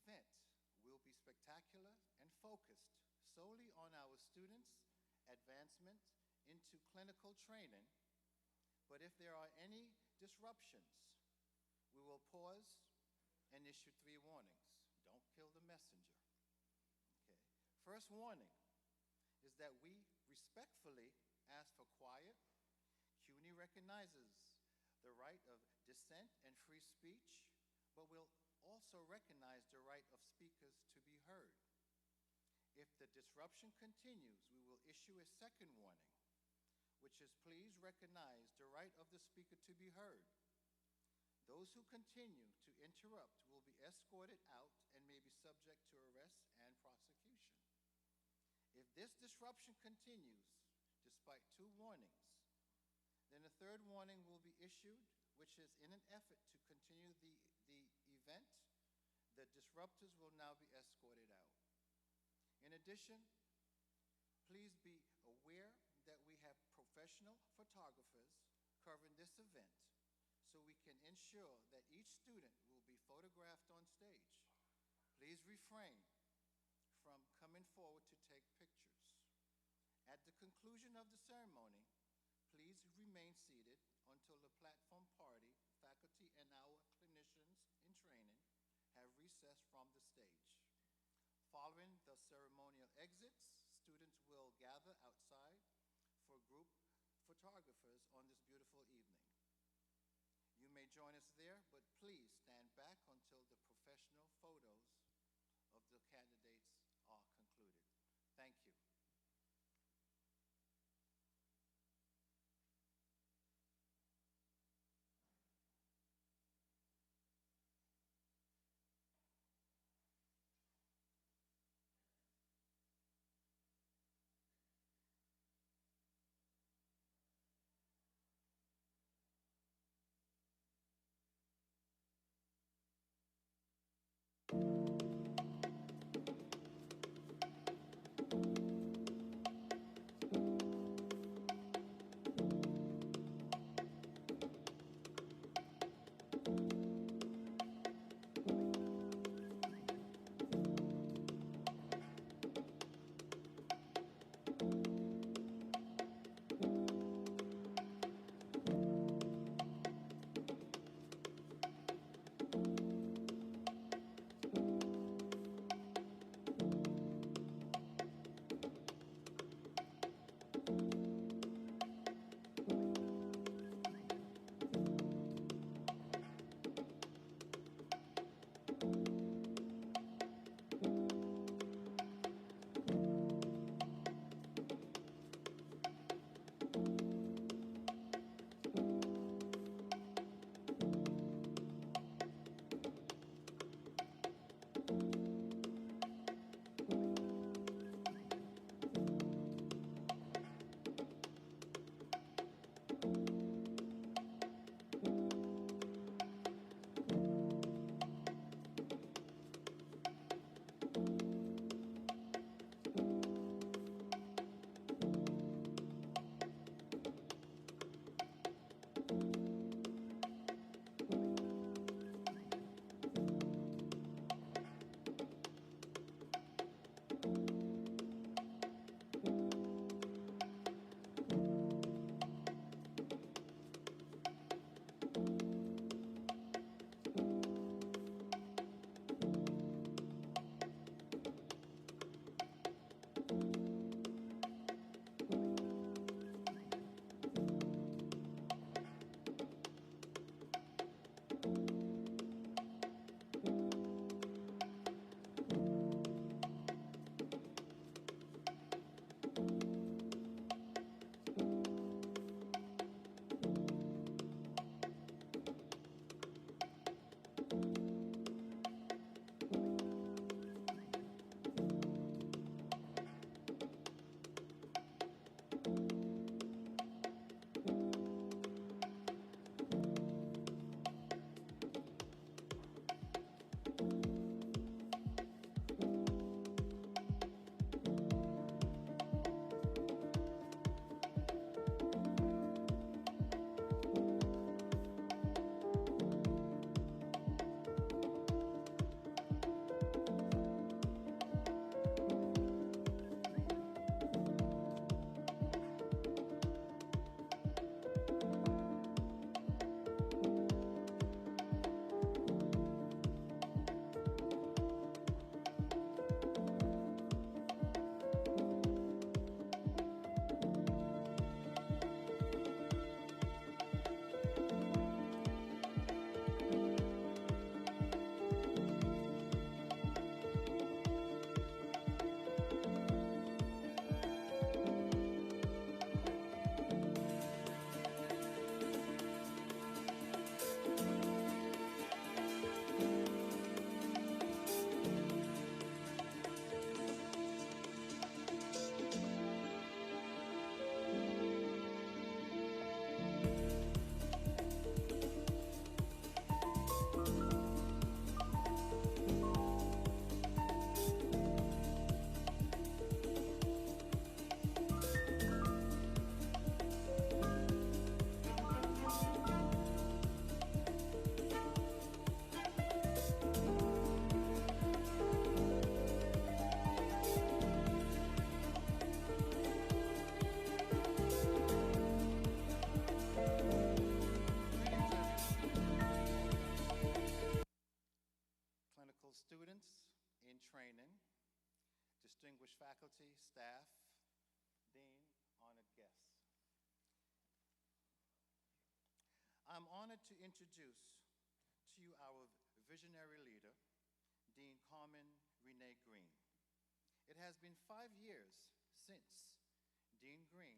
event will be spectacular and focused solely on our students' advancement into clinical training, but if there are any disruptions, we will pause and issue 3 warnings. Don't kill the messenger. Okay. First warning is that we respectfully ask for quiet. CUNY recognizes the right of dissent and free speech, but will also recognize the right of speakers to be heard. If the disruption continues, we will issue a second warning, which is please recognize the right of the speaker to be heard. Those who continue to interrupt will be escorted out and may be subject to arrest and prosecution. If this disruption continues, despite 2 warnings, then a third warning will be issued, which is in an effort to continue the event, the disruptors will now be escorted out. In addition, please be aware that we have professional photographers covering this event, so we can ensure that each student will be photographed on stage. Please refrain from coming forward to take pictures. At the conclusion of the ceremony, please remain seated until the platform party, faculty, and our clinicians in training have recessed from the stage. Following the ceremonial exits, students will gather outside for group photographers on this beautiful evening. You may join us there, but please stand back until the professional photos of the candidates are concluded. Thank you. distinguished faculty, staff, dean, honored guests. I'm honored to introduce to you our visionary leader, Dean Carmen Renee Green. It has been 5 years since Dean Green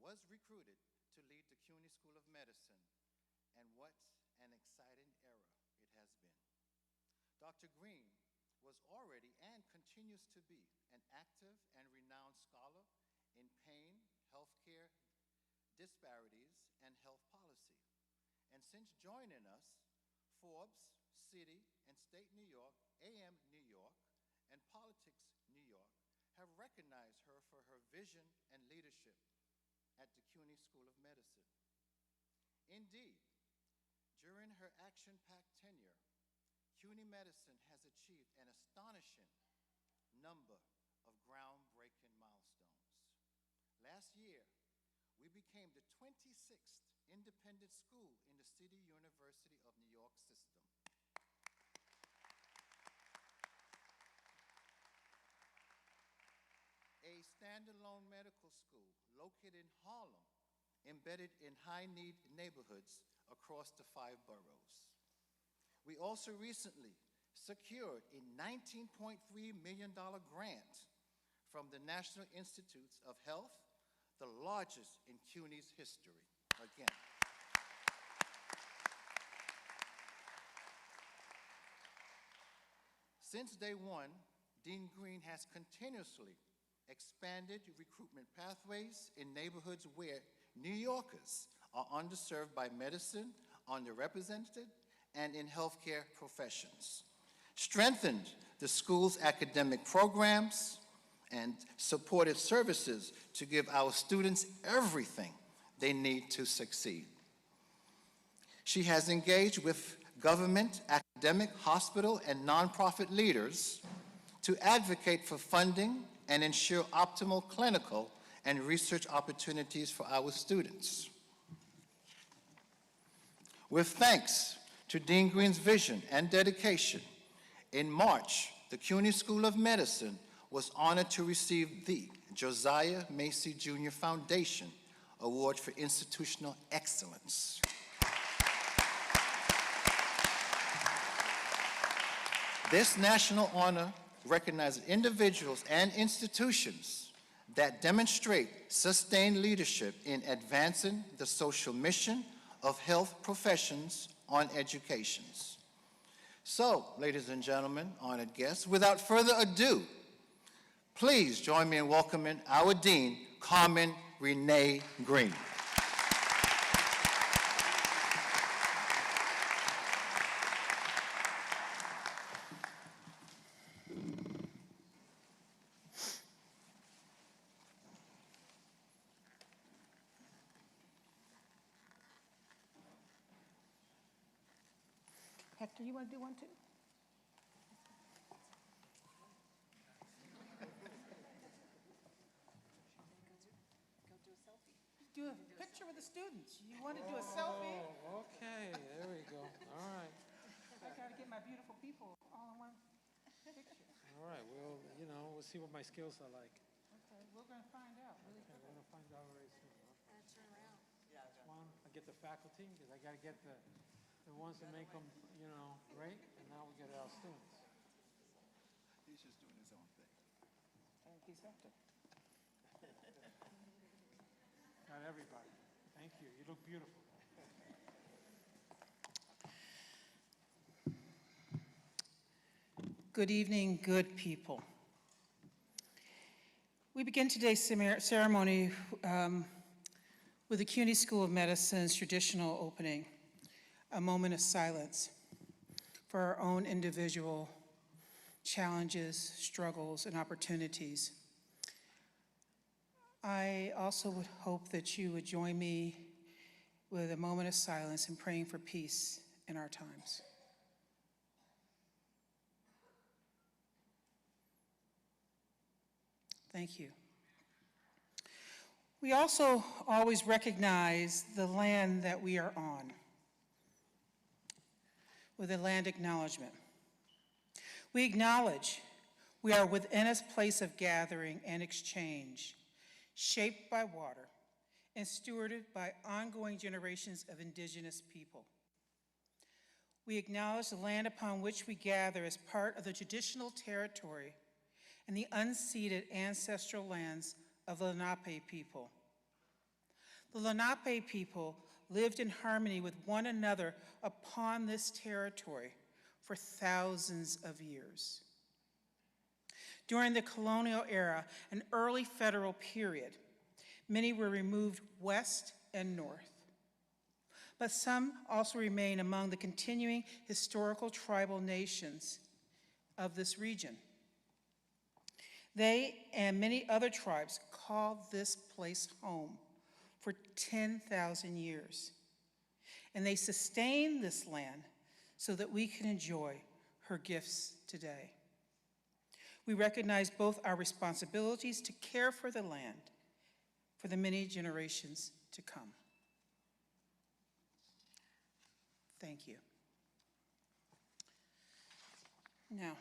was recruited to lead the CUNY School of Medicine, and what an exciting era it has been. Dr. Green was already and continues to be an active and renowned scholar in pain, healthcare disparities, and health policy. And since joining us, Forbes, City, and State New York, AM New York, and Politics New York have recognized her for her vision and leadership at the CUNY School of Medicine. Indeed, during her action-packed tenure, CUNY Medicine has achieved an astonishing number of groundbreaking milestones. Last year, we became the 26th independent school in the City University of New York system. A standalone medical school located in Harlem, embedded in high-need neighborhoods across the 5 boroughs. We also recently secured a $19.3 million grant from the National Institutes of Health, the largest in CUNY's history. Again. Since day one, Dean Green has continuously expanded recruitment pathways in neighborhoods where New Yorkers are underserved by medicine, underrepresented, and in healthcare professions, strengthened the school's academic programs, and supported services to give our students everything they need to succeed. She has engaged with government, academic, hospital, and nonprofit leaders to advocate for funding and ensure optimal clinical and research opportunities for our students. With thanks to Dean Green's vision and dedication, in March, the CUNY School of Medicine was honored to receive the Josiah Macy Jr. Foundation Award for Institutional Excellence. This national honor recognizes individuals and institutions that demonstrate sustained leadership in advancing the social mission of health professions on education. So, ladies and gentlemen, honored guests, without further ado, please join me in welcoming our Dean, Carmen Renee Green. Hector, you want to do one too? Go do a selfie. Do a picture with the students. You want to do a selfie? Oh, okay, there we go. All right. I got to get my beautiful people all in one picture. All right, well, we'll see what my skills are like. Okay, we're going to find out really Okay, quick. we're going to find out very soon. Okay. Turn around. One, I get the faculty, because I got to get the ones that make them, great, and now we get our students. He's just doing his own thing. And he's Hector. Got everybody. Thank you. You look beautiful. Good evening, good people. We begin today's ceremony with the CUNY School of Medicine's traditional opening, a moment of silence for our own individual challenges, struggles, and opportunities. I also would hope that you would join me with a moment of silence and praying for peace in our times. Thank you. We also always recognize the land that we are on with a land acknowledgement. We acknowledge we are within a place of gathering and exchange, shaped by water and stewarded by ongoing generations of indigenous people. We acknowledge the land upon which we gather as part of the traditional territory and the unceded ancestral lands of the Lenape people. The Lenape people lived in harmony with one another upon this territory for thousands of years. During the colonial era and early federal period, many were removed west and north, but some also remain among the continuing historical tribal nations of this region. They and many other tribes called this place home for 10,000 years, and they sustained this land so that we can enjoy her gifts today. We recognize both our responsibilities to care for the land for the many generations to come. Thank you. Now,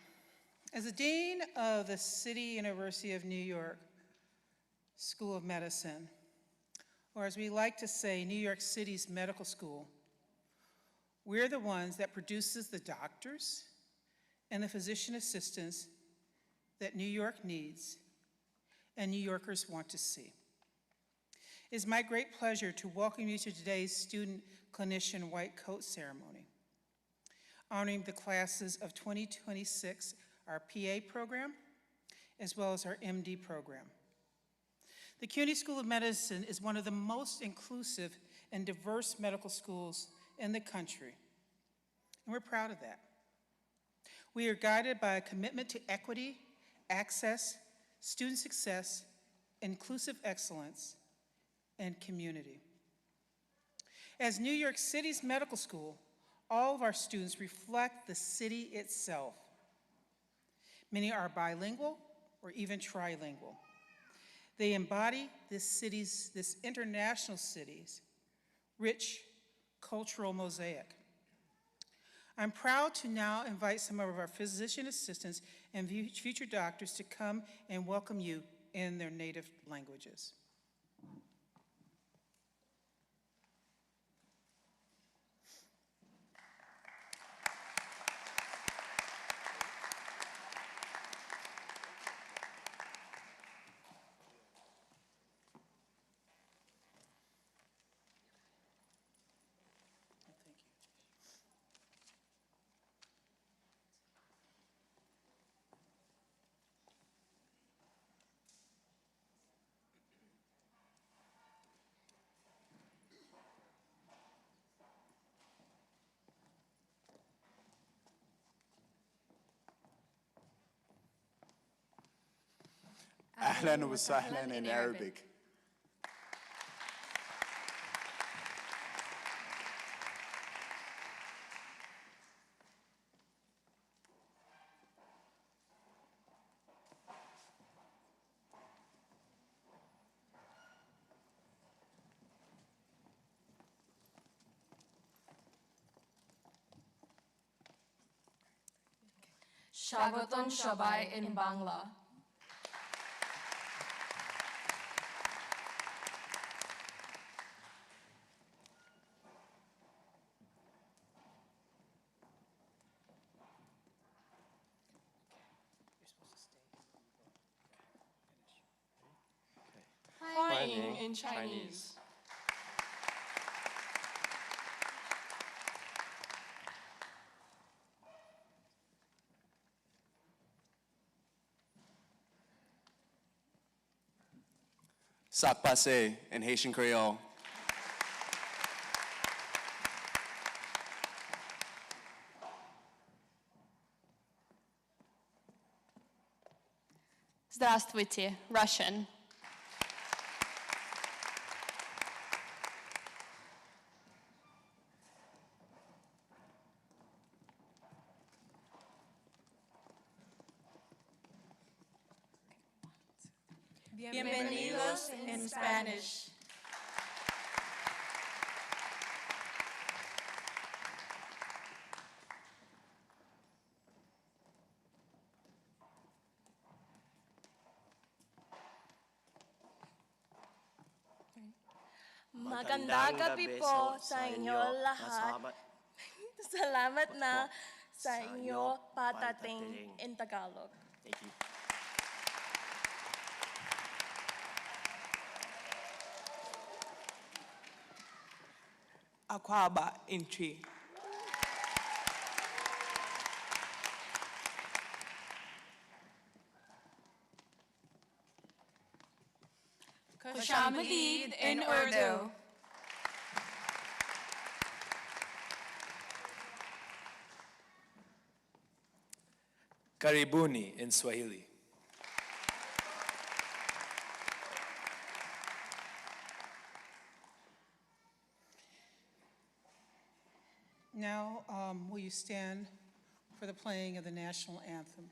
as the Dean of the City University of New York School of Medicine, or as we like to say, New York City's medical school, we're the ones that produces the doctors and the physician assistants that New York needs and New Yorkers want to see. It is my great pleasure to welcome you to today's Student Clinician White Coat Ceremony, honoring the classes of 2026, our PA program, as well as our MD program. The CUNY School of Medicine is one of the most inclusive and diverse medical schools in the country, and we're proud of that. We are guided by a commitment to equity, access, student success, inclusive excellence, and community. As New York City's medical school, all of our students reflect the city itself. Many are bilingual or even trilingual. They embody this international city's rich cultural mosaic. I'm proud to now invite some of our physician assistants and future doctors to come and welcome you in their native languages. أهلاً وسهلاً in Arabic. স্বাগতম সবাই in Bangla. Flying in Chinese. Sak passe in Haitian Creole. Здравствуйте, Russian. Bienvenidos in Spanish. Magandang gabi po sa inyo lahat. Salamat na sa inyo patating in Tagalog. Thank you. Akwaba in Chi. Kushamalid in Urdu. Karibuni in Swahili. Now, will you stand for the playing of the national anthem?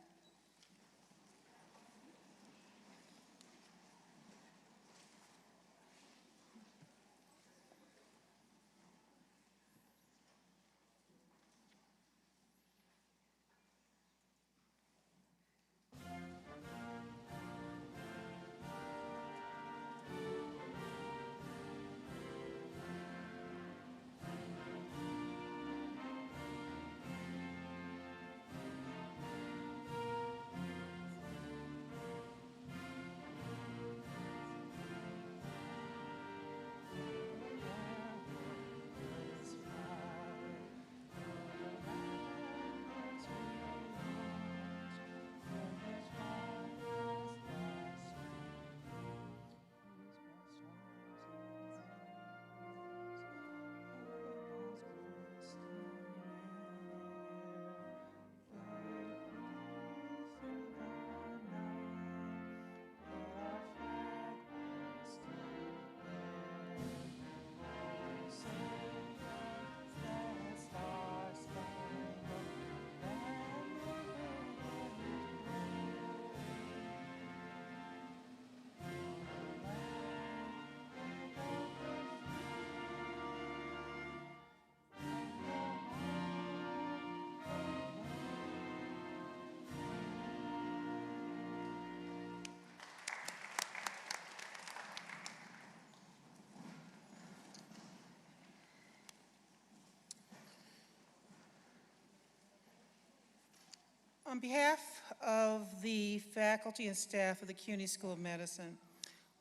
On behalf of the faculty and staff of the CUNY School of Medicine,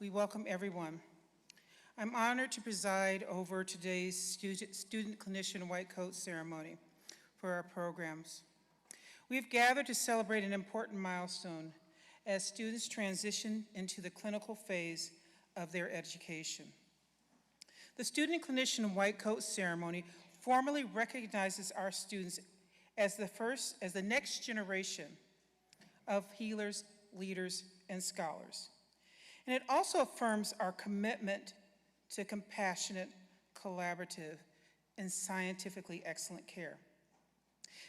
we welcome everyone. I'm honored to preside over today's student clinician white coat ceremony for our programs. We have gathered to celebrate an important milestone as students transition into the clinical phase of their education. The student clinician white coat ceremony formally recognizes our students as the next generation of healers, leaders, and scholars. And it also affirms our commitment to compassionate, collaborative, and scientifically excellent care.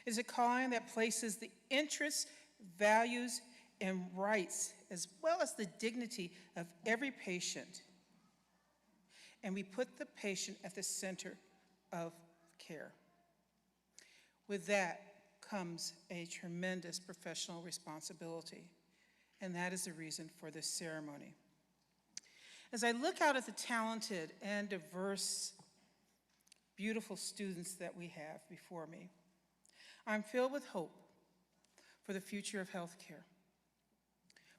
It is a calling that places the interests, values, and rights, as well as the dignity of every patient. And we put the patient at the center of care. With that comes a tremendous professional responsibility, and that is the reason for this ceremony. As I look out at the talented and diverse, beautiful students that we have before me, I'm filled with hope for the future of healthcare.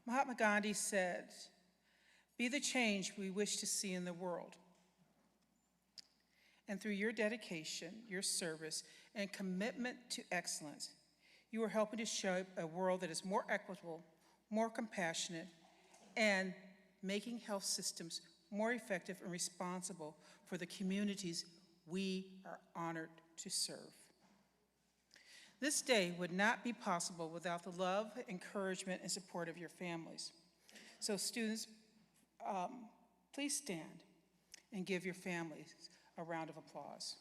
Mahatma Gandhi said, "Be the change we wish to see in the world." And through your dedication, your service, and commitment to excellence, you are helping to shape a world that is more equitable, more compassionate, and making health systems more effective and responsible for the communities we are honored to serve. This day would not be possible without the love, encouragement, and support of your families. So students, please stand and give your families a round of applause.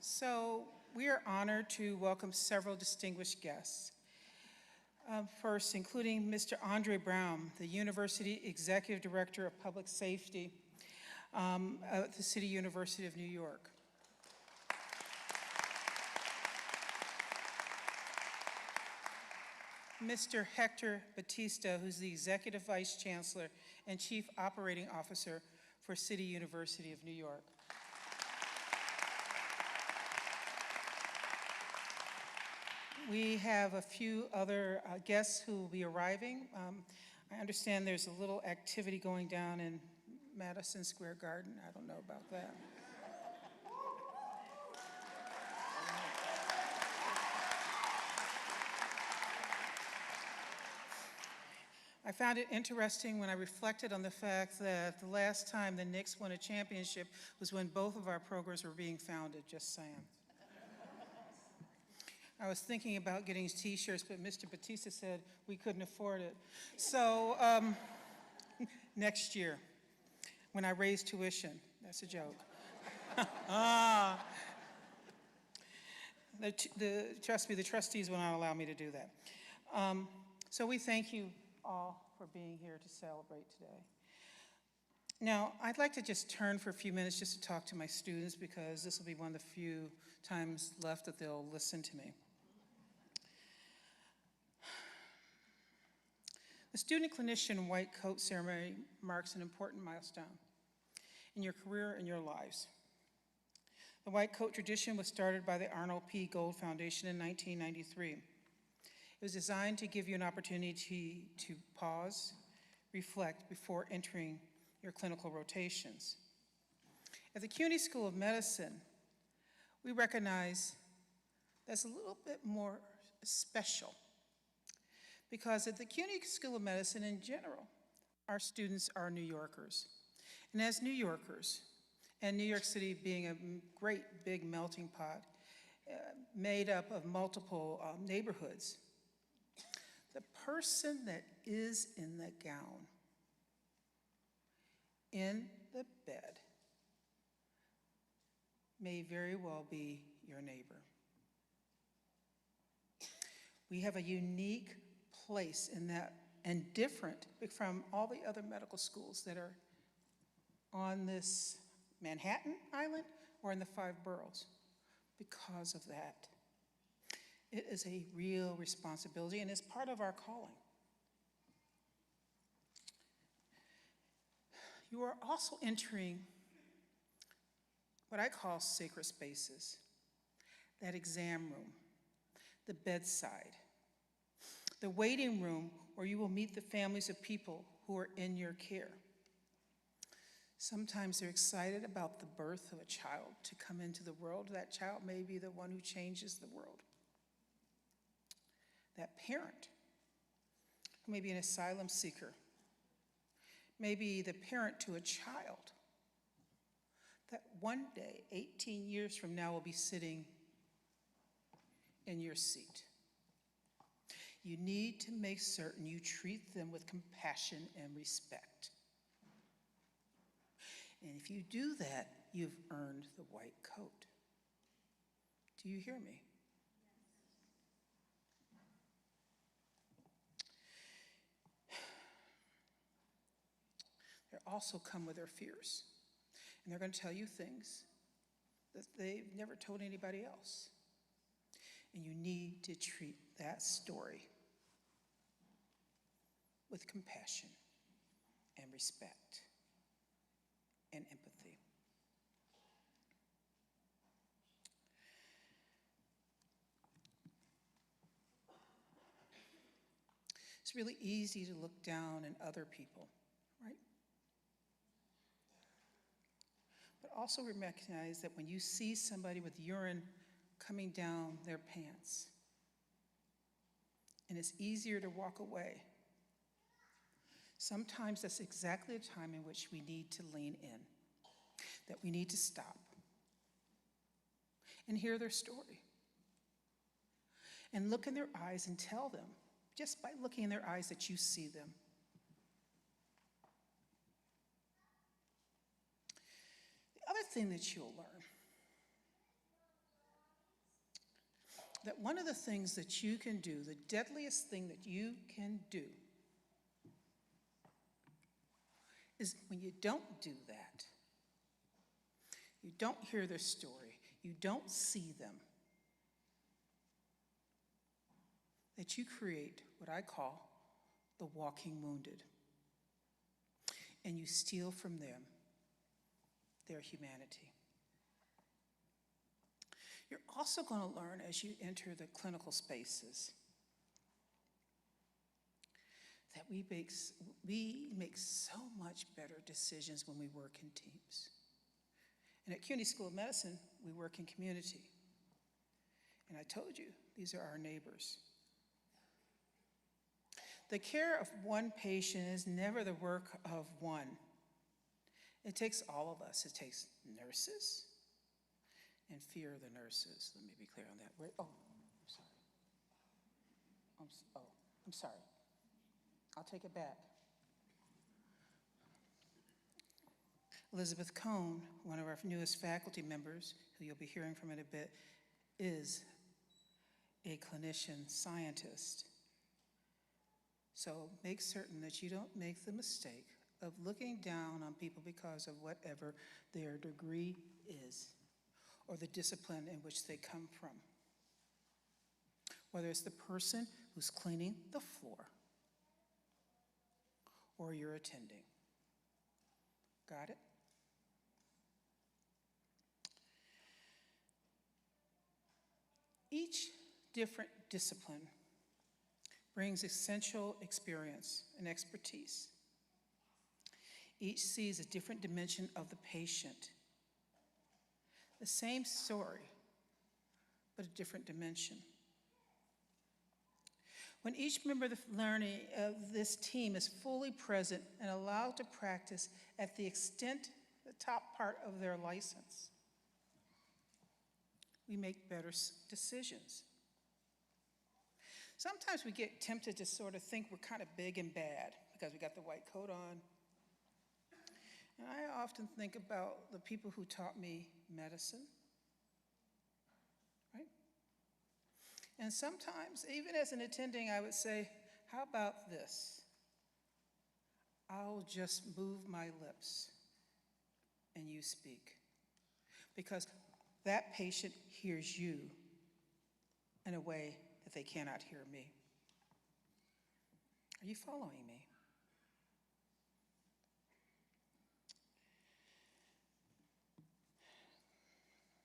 So we are honored to welcome several distinguished guests. First, including Mr. Andre Brown, the University Executive Director of Public Safety at the City University of New York. Mr. Hector Batista, who's the Executive Vice Chancellor and Chief Operating Officer for City University of New York. We have a few other guests who will be arriving. I understand there's a little activity going down in Madison Square Garden. I don't know about that. I found it interesting when I reflected on the fact that the last time the Knicks won a championship was when both of our programs were being founded, just saying. I was thinking about getting t-shirts, but Mr. Batista said we couldn't afford it. So next year, when I raise tuition, that's a joke. Trust me, the trustees will not allow me to do that. So we thank you all for being here to celebrate today. Now, I'd like to just turn for a few minutes just to talk to my students because this will be one of the few times left that they'll listen to me. The Student Clinician White Coat Ceremony marks an important milestone in your career and your lives. The white coat tradition was started by the Arnold P. Gold Foundation in 1993. It was designed to give you an opportunity to pause, reflect before entering your clinical rotations. At the CUNY School of Medicine, we recognize that's a little bit more special because at the CUNY School of Medicine in general, our students are New Yorkers. And as New Yorkers, and New York City being a great big melting pot made up of multiple neighborhoods, the person that is in the gown, in the bed, may very well be your neighbor. We have a unique place in that, and different from all the other medical schools that are on this Manhattan Island or in the 5 boroughs because of that. It is a real responsibility and is part of our calling. You are also entering what I call sacred spaces, that exam room, the bedside, the waiting room where you will meet the families of people who are in your care. Sometimes they're excited about the birth of a child to come into the world. That child may be the one who changes the world. That parent who may be an asylum seeker, may be the parent to a child that one day, 18 years from now, will be sitting in your seat. You need to make certain you treat them with compassion and respect. And if you do that, you've earned the white coat. Do you hear me? They also come with their fears. And they're going to tell you things that they've never told anybody else. And you need to treat that story with compassion and respect and empathy. It's really easy to look down on other people, right? But also recognize that when you see somebody with urine coming down their pants, and it's easier to walk away, sometimes that's exactly the time in which we need to lean in, that we need to stop and hear their story and look in their eyes and tell them, just by looking in their eyes, that you see them. The other thing that you'll learn that one of the things that you can do, the deadliest thing that you can do, is when you don't do that, you don't hear their story, you don't see them, that you create what I call the walking wounded. And you steal from them their humanity. You're also going to learn as you enter the clinical spaces that we make so much better decisions when we work in teams. And at CUNY School of Medicine, we work in community. And I told you, these are our neighbors. The care of one patient is never the work of one. It takes all of us. It takes nurses and fear the nurses. Let me be clear on that. I'm sorry. I'm sorry. I'll take it back. Elizabeth Cohn, one of our newest faculty members, who you'll be hearing from in a bit, is a clinician scientist. So make certain that you don't make the mistake of looking down on people because of whatever their degree is or the discipline in which they come from. Whether it's the person who's cleaning the floor or you're attending. Got it? Each different discipline brings essential experience and expertise. Each sees a different dimension of the patient. The same story, but a different dimension. When each member of this team is fully present and allowed to practice at the top part of their license, we make better decisions. Sometimes we get tempted to sort of think we're kind of big and bad because we got the white coat on. And I often think about the people who taught me medicine, right? And sometimes, even as an attending, I would say, how about this? I'll just move my lips and you speak. Because that patient hears you in a way that they cannot hear me. Are you following me?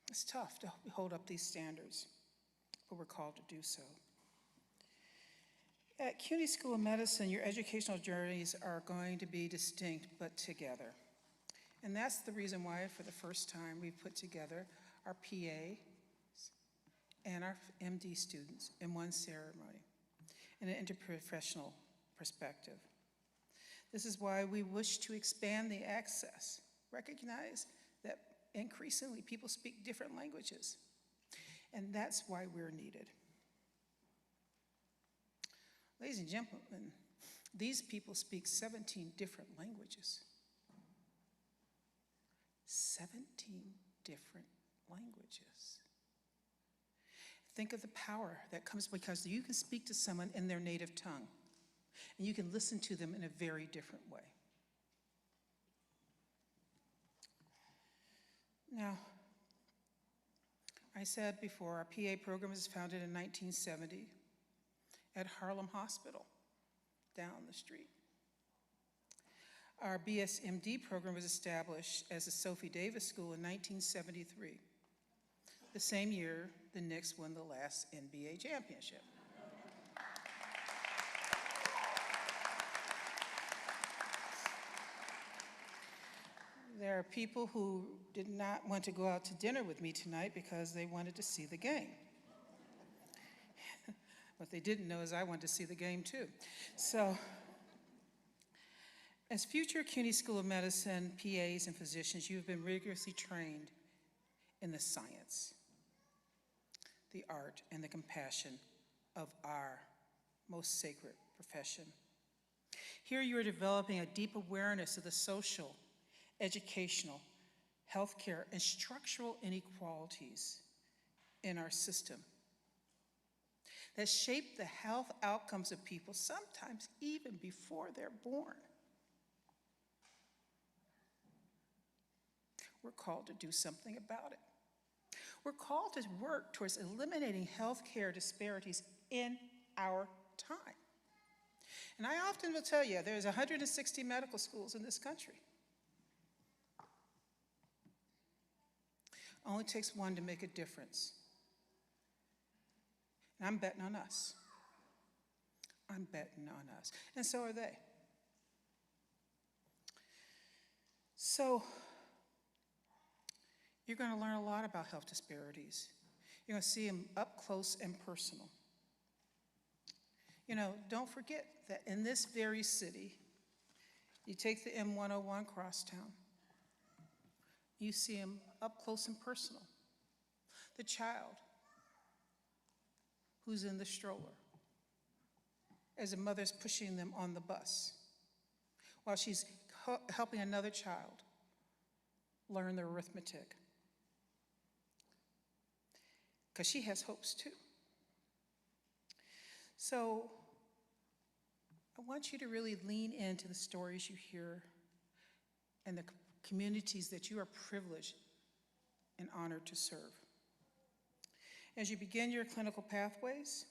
It's tough to hold up these standards, but we're called to do so. At CUNY School of Medicine, your educational journeys are going to be distinct but together. And that's the reason why, for the first time, we've put together our PA and our MD students in one ceremony, in an interprofessional perspective. This is why we wish to expand the access. Recognize that increasingly people speak different languages, and that's why we're needed. Ladies and gentlemen, these people speak 17 different languages. 17 different languages. Think of the power that comes because you can speak to someone in their native tongue, and you can listen to them in a very different way. Now, I said before, our PA program was founded in 1970 at Harlem Hospital, down the street. Our BSMD program was established as the Sophie Davis School in 1973. The same year, the Knicks won the last NBA championship. There are people who did not want to go out to dinner with me tonight because they wanted to see the game. What they didn't know is I wanted to see the game too. So, as future CUNY School of Medicine PAs and physicians, you've been rigorously trained in the science, the art, and the compassion of our most sacred profession. Here you are developing a deep awareness of the social, educational, healthcare, and structural inequalities in our system. that shape the health outcomes of people, sometimes even before they're born. We're called to do something about it. We're called to work towards eliminating healthcare disparities in our time. And I often will tell you, there's 160 medical schools in this country. Only takes one to make a difference. And I'm betting on us. I'm betting on us. And so are they. So, you're going to learn a lot about health disparities. You're going to see them up close and personal. You know, don't forget that in this very city, you take the M101 crosstown, you see them up close and personal. The child who's in the stroller as a mother's pushing them on the bus while she's helping another child learn their arithmetic. Because she has hopes too. So I want you to really lean into the stories you hear and the communities that you are privileged and honored to serve. As you begin your clinical pathways,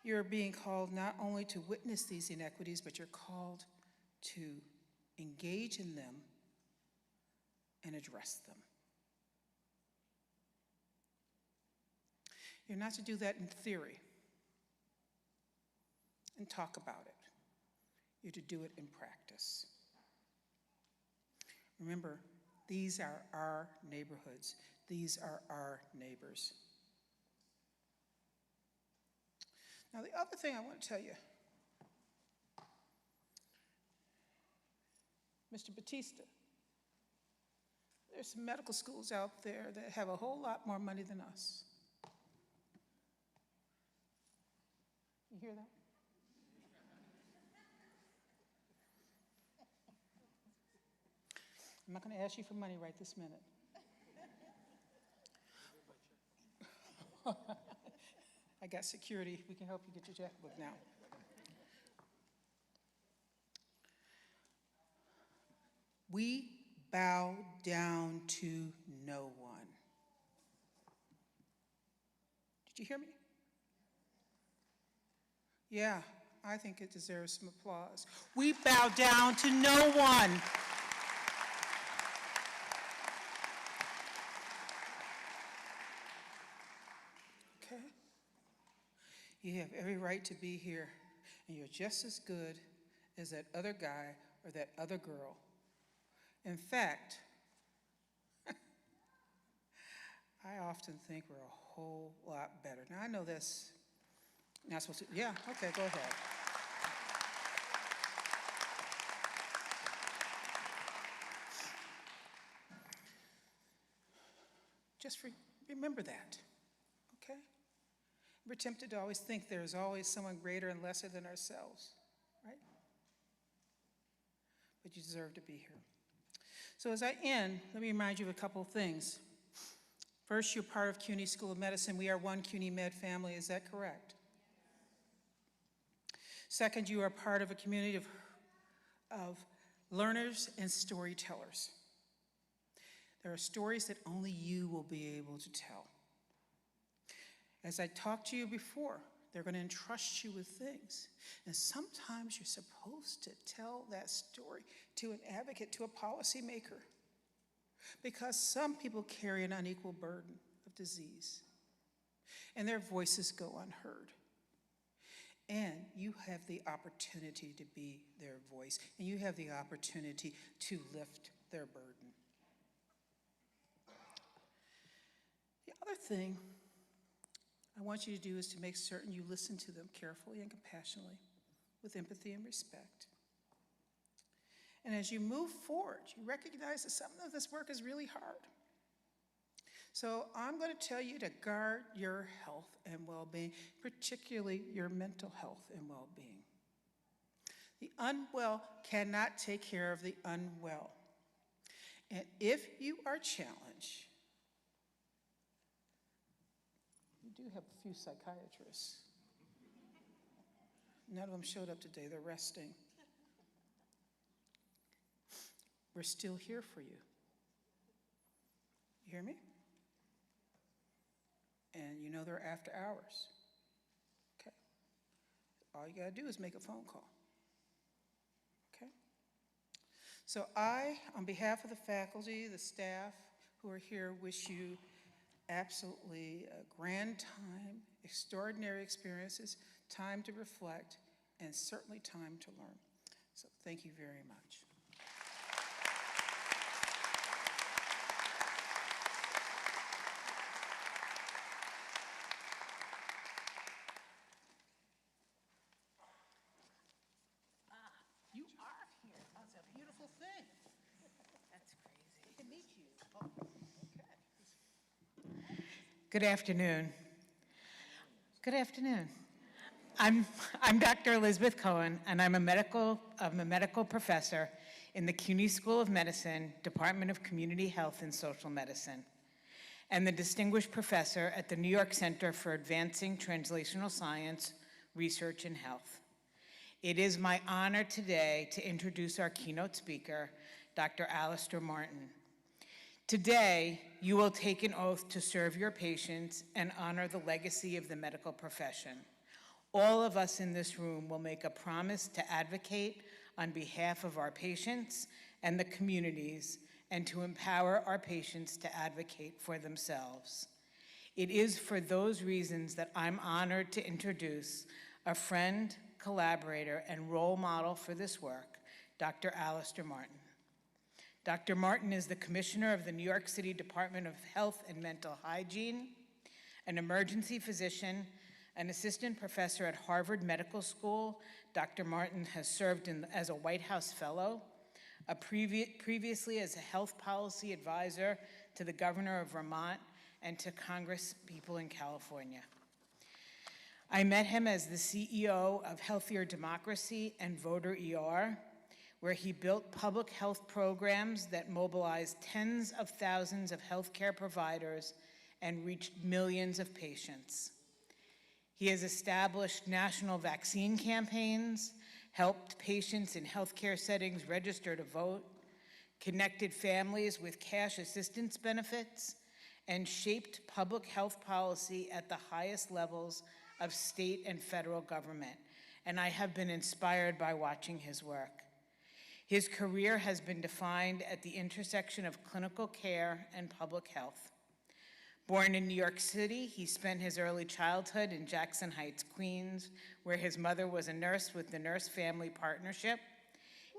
you're being called not only to witness these inequities, but you're called to engage in them and address them. You're not to do that in theory and talk about it. You're to do it in practice. Remember, these are our neighborhoods. These are our neighbors. Now, the other thing I want to tell you, Mr. Batista, there's some medical schools out there that have a whole lot more money than us. You hear that? I'm not going to ask you for money right this minute. I got security. We can help you get your checkbook now. We bow down to no one. Did you hear me? Yeah, I think it deserves some applause. We bow down to no one. Okay? You have every right to be here, and you're just as good as that other guy or that other girl. In fact, I often think we're a whole lot better. Now, I know this. Not supposed to, yeah, okay, go ahead. Just remember that, okay? We're tempted to always think there's always someone greater and lesser than ourselves, right? But you deserve to be here. So as I end, let me remind you of a couple of things. First, you're part of CUNY School of Medicine. We are one CUNY Med family, is that correct? Second, you are part of a community of learners and storytellers. There are stories that only you will be able to tell. As I talked to you before, they're going to entrust you with things. And sometimes you're supposed to tell that story to an advocate, to a policymaker, because some people carry an unequal burden of disease, and their voices go unheard. And you have the opportunity to be their voice, and you have the opportunity to lift their burden. The other thing I want you to do is to make certain you listen to them carefully and compassionately, with empathy and respect. And as you move forward, you recognize that some of this work is really hard. So I'm going to tell you to guard your health and well-being, particularly your mental health and well-being. The unwell cannot take care of the unwell. And if you are challenged, you do have a few psychiatrists None of them showed up today. They're resting. We're still here for you. You hear me? And you know they're after hours. Okay? All you got to do is make a phone call. Okay? So I, on behalf of the faculty, the staff who are here, wish you absolutely a grand time, extraordinary experiences, time to reflect, and certainly time to learn. So thank you very much. You are here. That's a beautiful thing. That's crazy. Good to meet you. Oh, okay. Good afternoon. Good afternoon. I'm Dr. Elizabeth Cohen, and I'm a medical professor in the CUNY School of Medicine, Department of Community Health and Social Medicine, and the distinguished professor at the New York Center for Advancing Translational Science, Research, and Health. It is my honor today to introduce our keynote speaker, Dr. Alistair Martin. Today, you will take an oath to serve your patients and honor the legacy of the medical profession. All of us in this room will make a promise to advocate on behalf of our patients and the communities and to empower our patients to advocate for themselves. It is for those reasons that I'm honored to introduce a friend, collaborator, and role model for this work, Dr. Alistair Martin. Dr. Martin is the Commissioner of the New York City Department of Health and Mental Hygiene, an emergency physician, an assistant professor at Harvard Medical School. Dr. Martin has served as a White House Fellow, previously as a health policy advisor to the Governor of Vermont and to Congress people in California. I met him as the CEO of Healthier Democracy and Voter ER, where he built public health programs that mobilized tens of thousands of healthcare providers and reached millions of patients. He has established national vaccine campaigns, helped patients in healthcare settings register to vote, connected families with cash assistance benefits, and shaped public health policy at the highest levels of state and federal government. And I have been inspired by watching his work. His career has been defined at the intersection of clinical care and public health. Born in New York City, he spent his early childhood in Jackson Heights, Queens, where his mother was a nurse with the Nurse Family Partnership.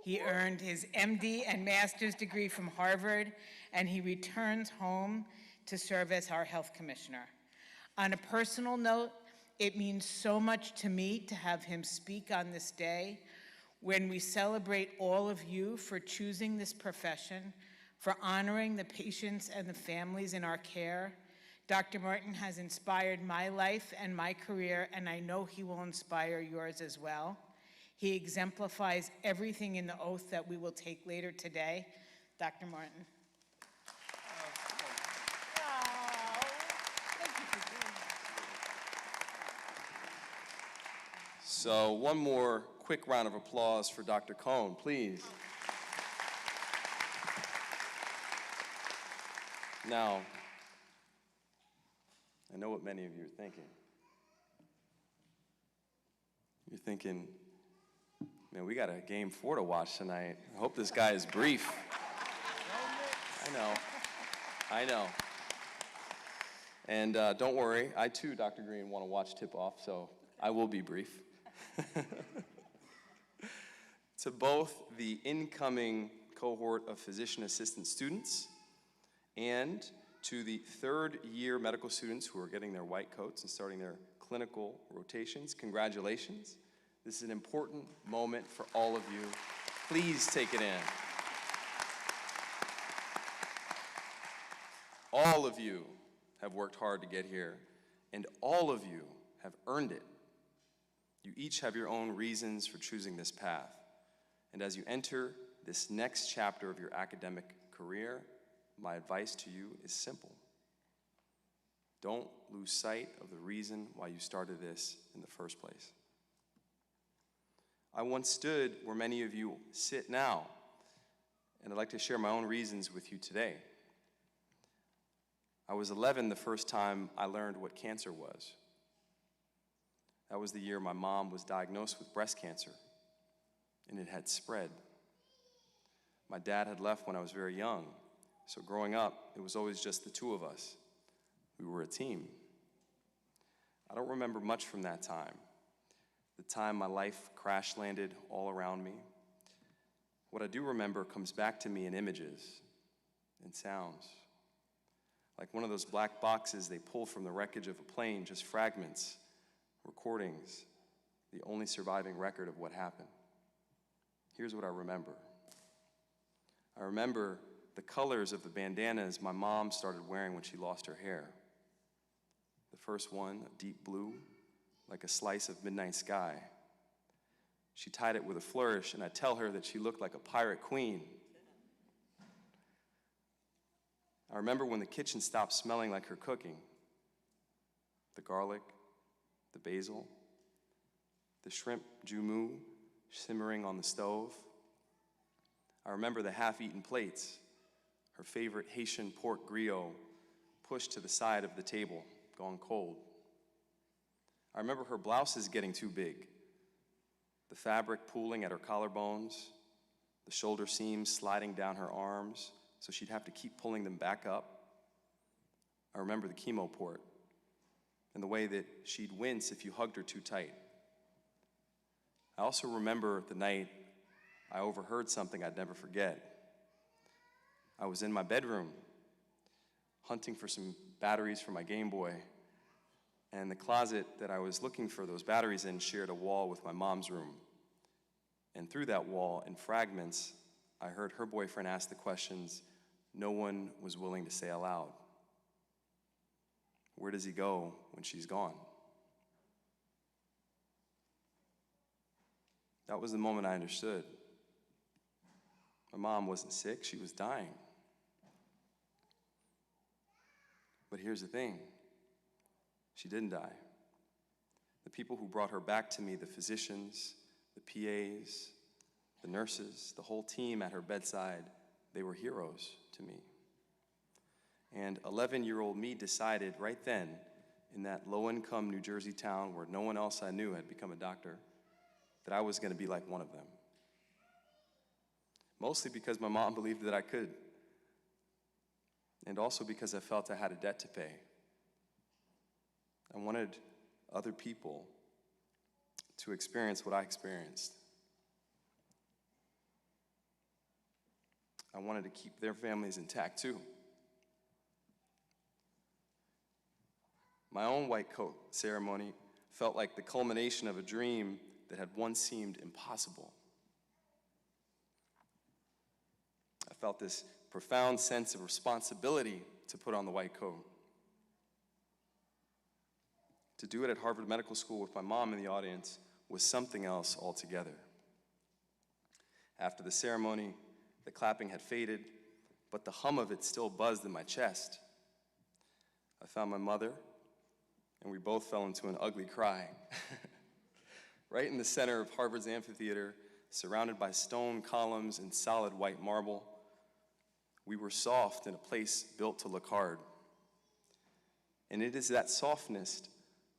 He earned his MD and master's degree from Harvard, and he returns home to serve as our health commissioner. On a personal note, it means so much to me to have him speak on this day when we celebrate all of you for choosing this profession, for honoring the patients and the families in our care. Dr. Martin has inspired my life and my career, and I know he will inspire yours as well. He exemplifies everything in the oath that we will take later today. Dr. Martin. So one more quick round of applause for Dr. Cohen, please. Now, I know what many of you are thinking. You're thinking, man, we got a game 4 to watch tonight. I hope this guy is brief. I know. And don't worry, I too, Dr. Green, want to watch tip-off, so I will be brief. To both the incoming cohort of physician assistant students and to the third-year medical students who are getting their white coats and starting their clinical rotations, congratulations. This is an important moment for all of you. Please take it in. All of you have worked hard to get here, and all of you have earned it. You each have your own reasons for choosing this path. And as you enter this next chapter of your academic career, my advice to you is simple. Don't lose sight of the reason why you started this in the first place. I once stood where many of you sit now, and I'd like to share my own reasons with you today. I was 11 the first time I learned what cancer was. That was the year my mom was diagnosed with breast cancer, and it had spread. My dad had left when I was very young, so growing up, it was always just the two of us. We were a team. I don't remember much from that time, the time my life crash-landed all around me. What I do remember comes back to me in images and sounds. Like one of those black boxes they pull from the wreckage of a plane, just fragments, recordings, the only surviving record of what happened. Here's what I remember. I remember the colors of the bandanas my mom started wearing when she lost her hair. The first one, a deep blue, like a slice of midnight sky. She tied it with a flourish, and I tell her that she looked like a pirate queen. I remember when the kitchen stopped smelling like her cooking. The garlic, the basil, the shrimp jumu simmering on the stove. I remember the half-eaten plates, her favorite Haitian pork griot pushed to the side of the table, gone cold. I remember her blouses getting too big, the fabric pooling at her collarbones, the shoulder seams sliding down her arms so she'd have to keep pulling them back up. I remember the chemo port and the way that she'd wince if you hugged her too tight. I also remember the night I overheard something I'd never forget. I was in my bedroom, hunting for some batteries for my Game Boy, and the closet that I was looking for those batteries in shared a wall with my mom's room. And through that wall, in fragments, I heard her boyfriend ask the questions no one was willing to say aloud. Where does he go when she's gone? That was the moment I understood. My mom wasn't sick, she was dying. But here's the thing, she didn't die. The people who brought her back to me, the physicians, the PAs, the nurses, the whole team at her bedside, they were heroes to me. And 11-year-old me decided right then, in that low-income New Jersey town where no one else I knew had become a doctor, that I was going to be like one of them. Mostly because my mom believed that I could, and also because I felt I had a debt to pay. I wanted other people to experience what I experienced. I wanted to keep their families intact too. My own white coat ceremony felt like the culmination of a dream that had once seemed impossible. I felt this profound sense of responsibility to put on the white coat. To do it at Harvard Medical School with my mom in the audience was something else altogether. After the ceremony, the clapping had faded, but the hum of it still buzzed in my chest. I found my mother, and we both fell into an ugly cry. Right in the center of Harvard's amphitheater, surrounded by stone columns and solid white marble, we were soft in a place built to look hard. And it is that softness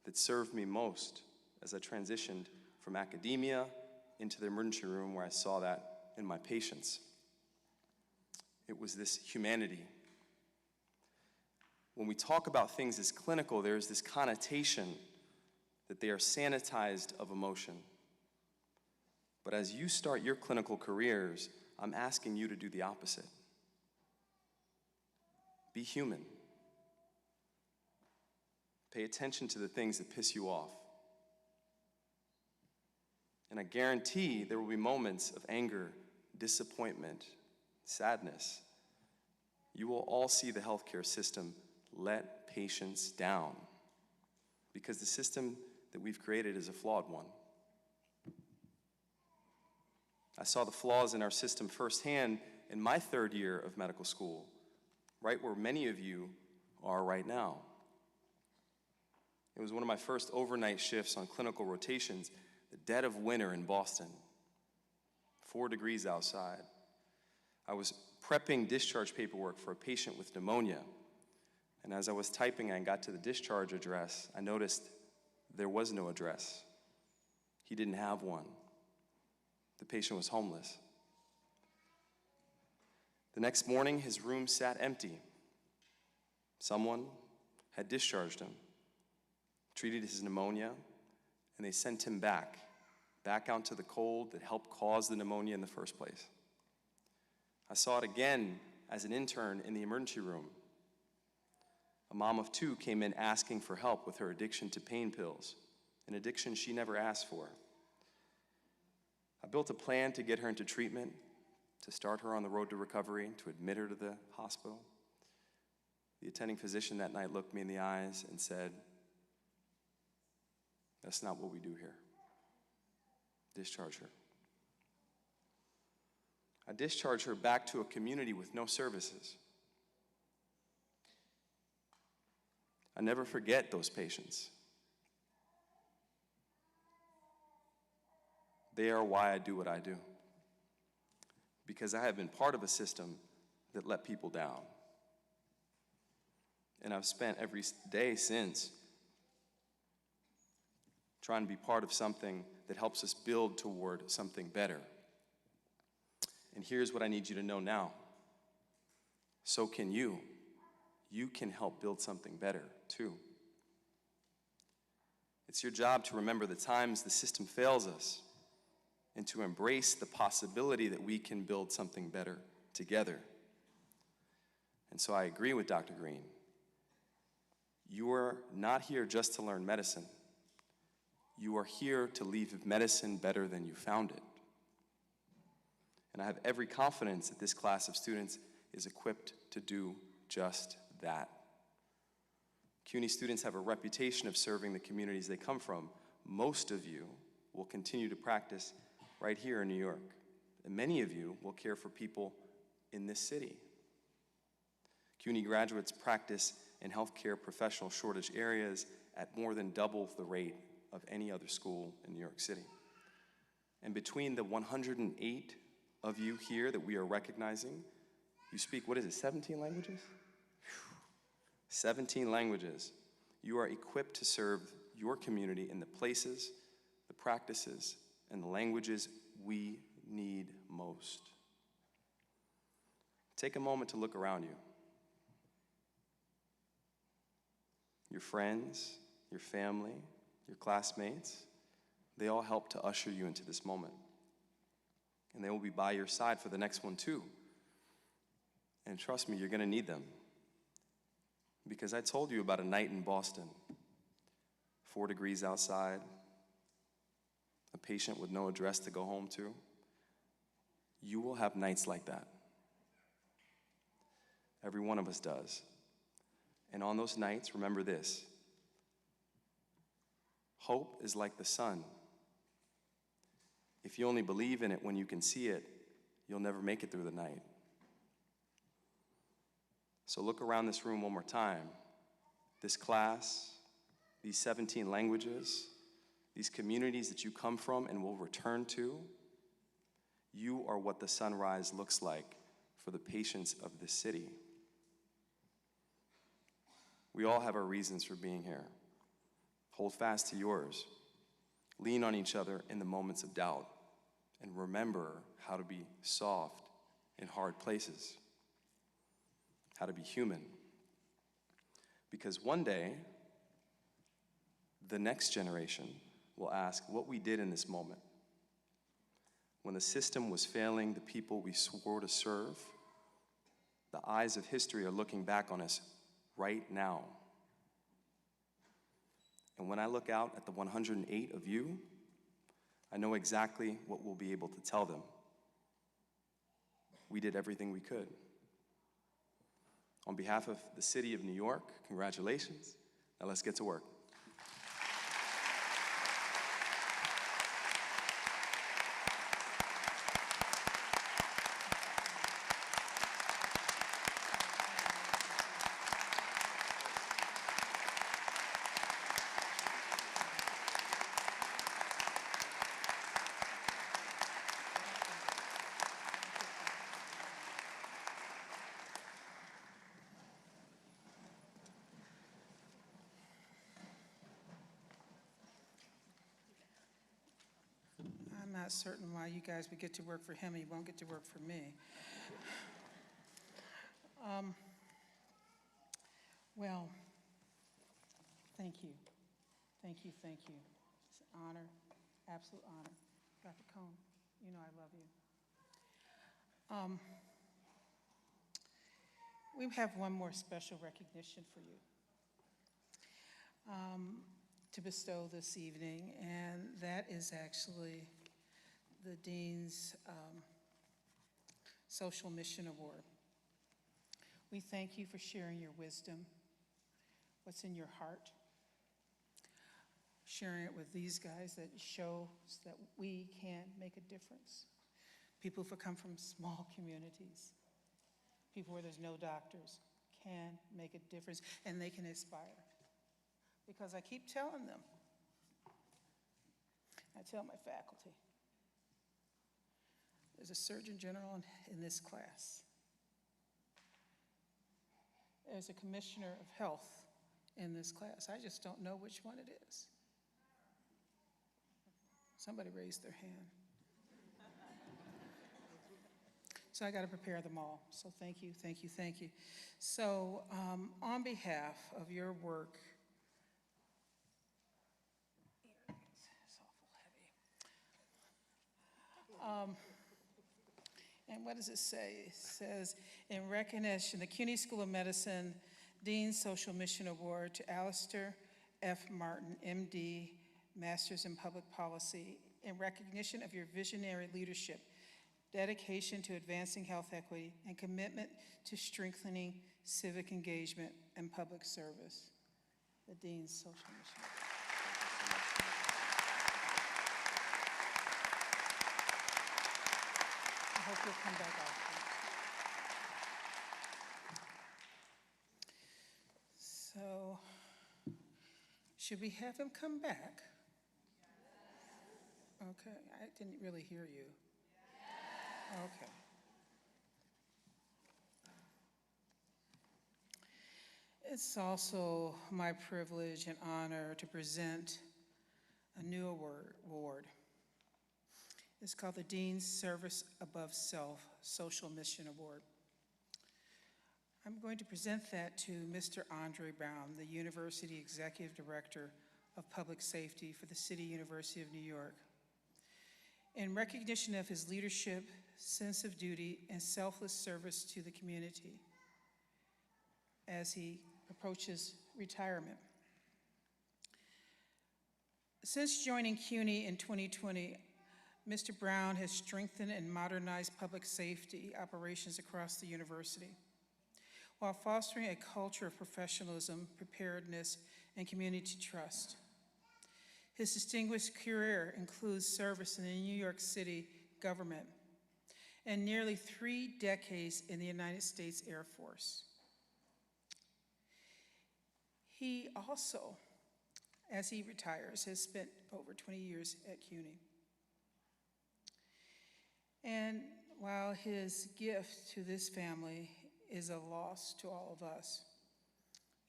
that served me most as I transitioned from academia into the emergency room, where I saw that in my patients. It was this humanity. When we talk about things as clinical, there's this connotation that they are sanitized of emotion. But as you start your clinical careers, I'm asking you to do the opposite. Be human. Pay attention to the things that piss you off. And I guarantee there will be moments of anger, disappointment, sadness. You will all see the healthcare system let patients down, because the system that we've created is a flawed one. I saw the flaws in our system firsthand in my third year of medical school, right where many of you are right now. It was one of my first overnight shifts on clinical rotations, the dead of winter in Boston. 4 degrees outside. I was prepping discharge paperwork for a patient with pneumonia. And as I was typing and got to the discharge address, I noticed there was no address. He didn't have one. The patient was homeless. The next morning, his room sat empty. Someone had discharged him, treated his pneumonia, and they sent him back out to the cold that helped cause the pneumonia in the first place. I saw it again as an intern in the emergency room. A mom of 2 came in asking for help with her addiction to pain pills, an addiction she never asked for. I built a plan to get her into treatment, to start her on the road to recovery, to admit her to the hospital. The attending physician that night looked me in the eyes and said, "That's not what we do here. Discharge her." I discharged her back to a community with no services. I never forget those patients. They are why I do what I do. Because I have been part of a system that let people down. And I've spent every day since trying to be part of something that helps us build toward something better. And here's what I need you to know now. So can you. You can help build something better, too. It's your job to remember the times the system fails us and to embrace the possibility that we can build something better together. And so I agree with Dr. Green. You are not here just to learn medicine. You are here to leave medicine better than you found it. And I have every confidence that this class of students is equipped to do just that. CUNY students have a reputation of serving the communities they come from. Most of you will continue to practice right here in New York. And many of you will care for people in this city. CUNY graduates practice in healthcare professional shortage areas at more than double the rate of any other school in New York City. And between the 108 of you here that we are recognizing, you speak, 17 languages? 17 languages. You are equipped to serve your community in the places, the practices, and the languages we need most. Take a moment to look around you. Your friends, your family, your classmates, they all help to usher you into this moment. And they will be by your side for the next one too. And trust me, you're going to need them. Because I told you about a night in Boston, 4 degrees outside, a patient with no address to go home to. You will have nights like that. Every one of us does. And on those nights, remember this. Hope is like the sun. If you only believe in it when you can see it, you'll never make it through the night. So look around this room one more time. This class, these 17 languages, these communities that you come from and will return to, you are what the sunrise looks like for the patients of this city. We all have our reasons for being here. Hold fast to yours. Lean on each other in the moments of doubt. And remember how to be soft in hard places. How to be human. Because one day, the next generation will ask what we did in this moment. When the system was failing the people we swore to serve, the eyes of history are looking back on us right now. And when I look out at the 108 of you, I know exactly what we'll be able to tell them. We did everything we could. On behalf of the city of New York, congratulations. Now let's get to work. not certain why you guys would get to work for him and you won't get to work for me. Well, thank you. Thank you, thank you. It's an honor, absolute honor. Dr. Cohn, you know I love you. We have one more special recognition for you to bestow this evening, and that is actually the Dean's Social Mission Award. We thank you for sharing your wisdom, what's in your heart, sharing it with these guys that shows that we can make a difference. People who come from small communities, people where there's no doctors, can make a difference, and they can inspire. Because I keep telling them, I tell my faculty, there's a Surgeon General in this class. There's a Commissioner of Health in this class. I just don't know which one it is. Somebody raised their hand. So I got to prepare them all. So thank you, thank you, thank you. So on behalf of your work, it's awful heavy. And what does it say? It says, in recognition, the CUNY School of Medicine Dean's Social Mission Award to Alistair F. Martin, MD, Masters in Public Policy, in recognition of your visionary leadership, dedication to advancing health equity, and commitment to strengthening civic engagement and public service. The Dean's Social Mission Award. I hope you'll come back after. So, should we have him come back? Okay, I didn't really hear you. Okay. It's also my privilege and honor to present a new award. It's called the Dean's Service Above Self Social Mission Award. I'm going to present that to Mr. Andre Brown, the University Executive Director of Public Safety for the City University of New York. In recognition of his leadership, sense of duty, and selfless service to the community as he approaches retirement. Since joining CUNY in 2020, Mr. Brown has strengthened and modernized public safety operations across the university, while fostering a culture of professionalism, preparedness, and community trust. His distinguished career includes service in the New York City government and nearly 3 decades in the United States Air Force. He also, as he retires, has spent over 20 years at CUNY. And while his gift to this family is a loss to all of us,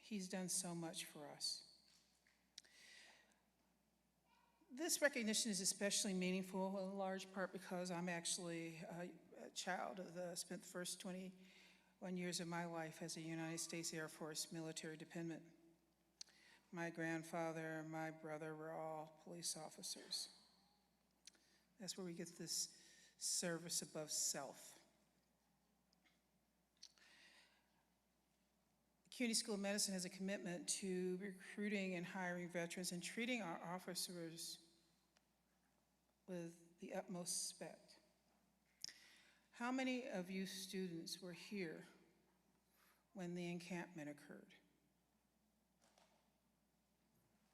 he's done so much for us. This recognition is especially meaningful in large part because I'm actually a child of spent the first 21 years of my life as a United States Air Force military dependent. My grandfather and my brother were all police officers. That's where we get this service above self. CUNY School of Medicine has a commitment to recruiting and hiring veterans and treating our officers with the utmost respect. How many of you students were here when the encampment occurred?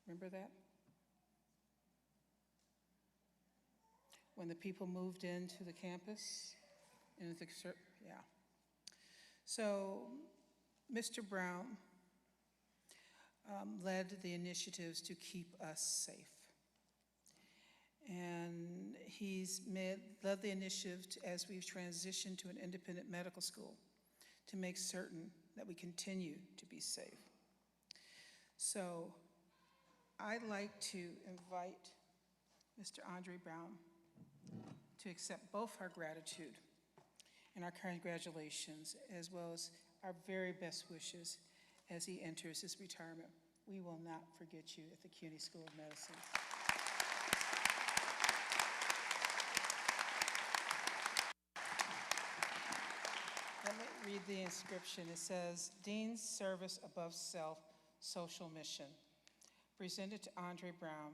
Remember that? When the people moved into the campus? Yeah. So, Mr. Brown led the initiatives to keep us safe. And he's led the initiative as we've transitioned to an independent medical school to make certain that we continue to be safe. So I'd like to invite Mr. Andre Brown to accept both our gratitude and our congratulations, as well as our very best wishes as he enters his retirement. We will not forget you at the CUNY School of Medicine. Let me read the inscription. It says, Dean's Service Above Self, Social Mission, presented to Andre Brown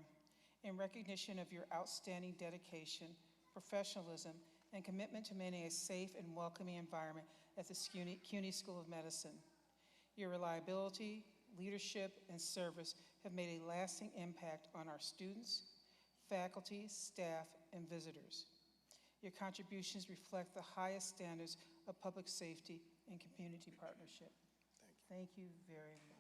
in recognition of your outstanding dedication, professionalism, and commitment to maintaining a safe and welcoming environment at the CUNY School of Medicine. Your reliability, leadership, and service have made a lasting impact on our students, faculty, staff, and visitors. Your contributions reflect the highest standards of public safety and community partnership. Thank you very much.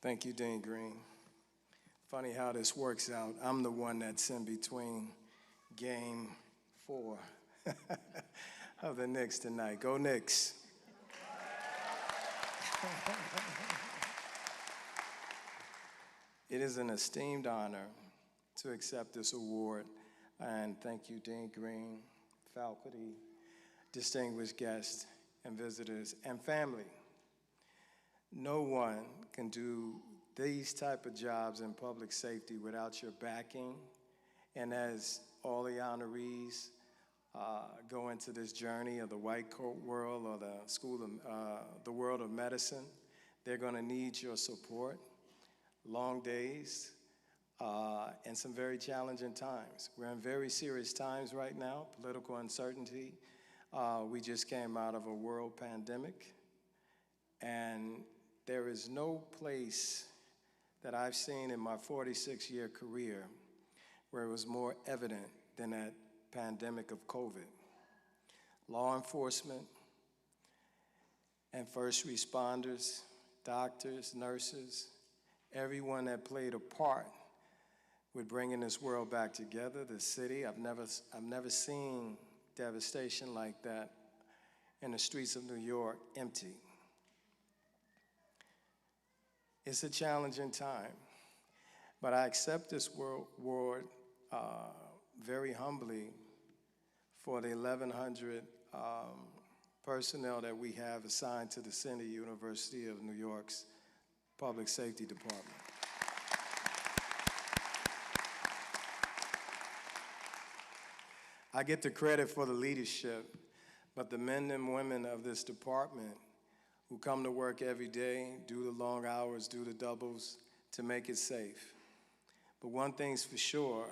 Thank you, Dean Green. Funny how this works out. I'm the one that's in between game 4 of the Knicks tonight. Go Knicks. It is an esteemed honor to accept this award, and thank you, Dean Green, faculty, distinguished guests and visitors, and family. No one can do these type of jobs in public safety without your backing, and as all the honorees go into this journey of the white coat world or the world of medicine, they're going to need your support. Long days and some very challenging times. We're in very serious times right now, political uncertainty. We just came out of a world pandemic, and there is no place that I've seen in my 46-year career where it was more evident than that pandemic of COVID. Law enforcement and first responders, doctors, nurses, everyone that played a part with bringing this world back together, the city. I've never seen devastation like that in the streets of New York empty. It's a challenging time, but I accept this award very humbly for the 1,100 personnel that we have assigned to the City University of New York's Public Safety Department. I get the credit for the leadership, but the men and women of this department who come to work every day, do the long hours, do the doubles to make it safe. But one thing's for sure,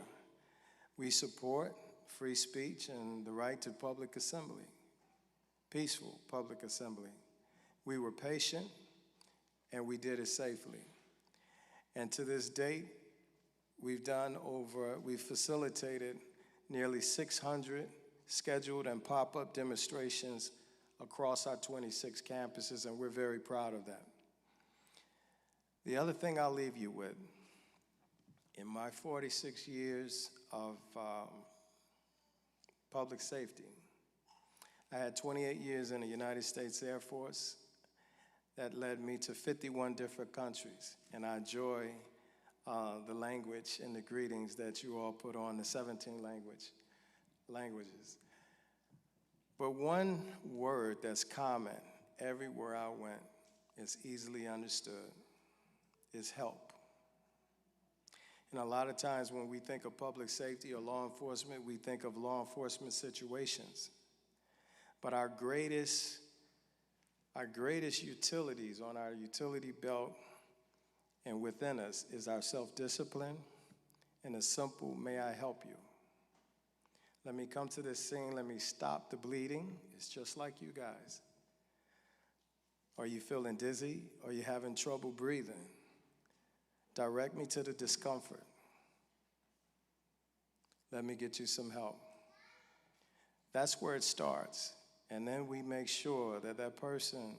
we support free speech and the right to public assembly, peaceful public assembly. We were patient, and we did it safely. And to this date, we've facilitated nearly 600 scheduled and pop-up demonstrations across our 26 campuses, and we're very proud of that. The other thing I'll leave you with, in my 46 years of public safety, I had 28 years in the United States Air Force. That led me to 51 different countries, and I enjoy the language and the greetings that you all put on the 17 languages. But one word that's common everywhere I went, is easily understood, is help. And a lot of times when we think of public safety or law enforcement, we think of law enforcement situations. But our greatest utilities on our utility belt and within us is our self-discipline and a simple, may I help you? Let me come to this scene, let me stop the bleeding. It's just like you guys. Are you feeling dizzy? Are you having trouble breathing? Direct me to the discomfort. Let me get you some help. That's where it starts. And then we make sure that that person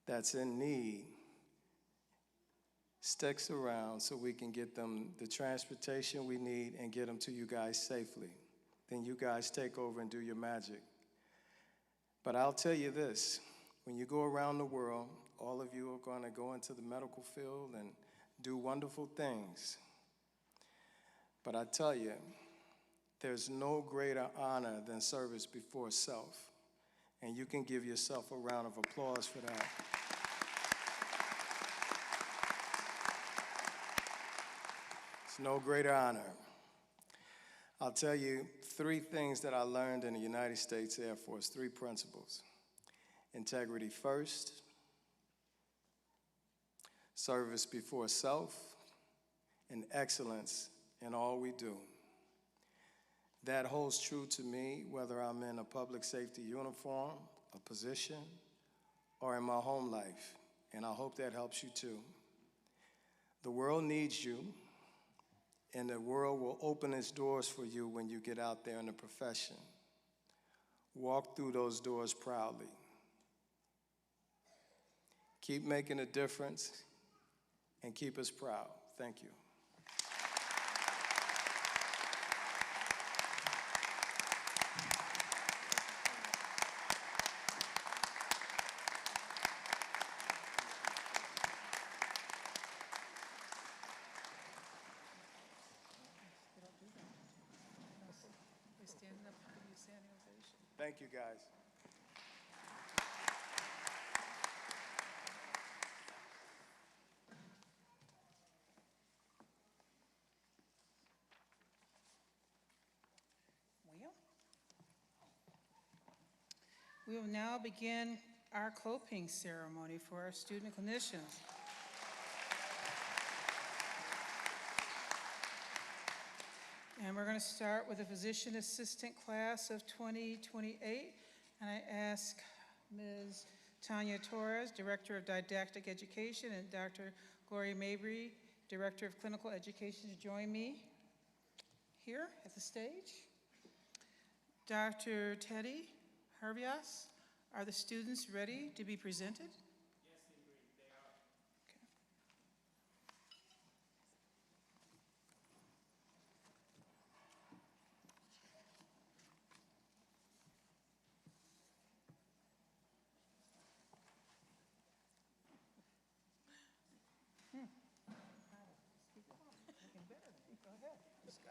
that's in need sticks around so we can get them the transportation we need and get them to you guys safely. Then you guys take over and do your magic. But I'll tell you this, when you go around the world, all of you are going to go into the medical field and do wonderful things. But I tell you, there's no greater honor than service before self. And you can give yourself a round of applause for that. It's no greater honor. I'll tell you 3 things that I learned in the United States Air Force, 3 principles. Integrity first, service before self, and excellence in all we do. That holds true to me whether I'm in a public safety uniform, a position, or in my home life, and I hope that helps you too. The world needs you, and the world will open its doors for you when you get out there in the profession. Walk through those doors proudly. Keep making a difference, and keep us proud. Thank you. Thank you, guys. We will now begin our cloaking ceremony for our student clinicians. And we're going to start with the physician assistant class of 2028. And I ask Ms. Tanya Torres, Director of Didactic Education, and Dr. Gloria Mabry, Director of Clinical Education, to join me here at the stage. Dr. Teddy Hervias, are the students ready to be presented? Yes, Ingrid, they are. Okay. Looking better than me. Go ahead. Let's go.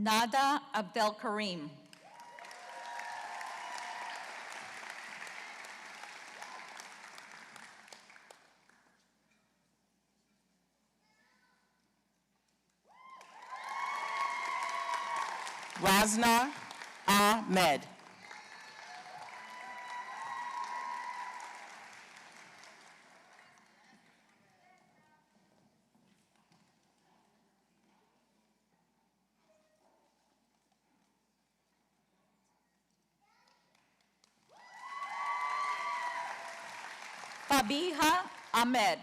Nada Abdel Karim. Razna Ahmed. Fabiha Ahmed.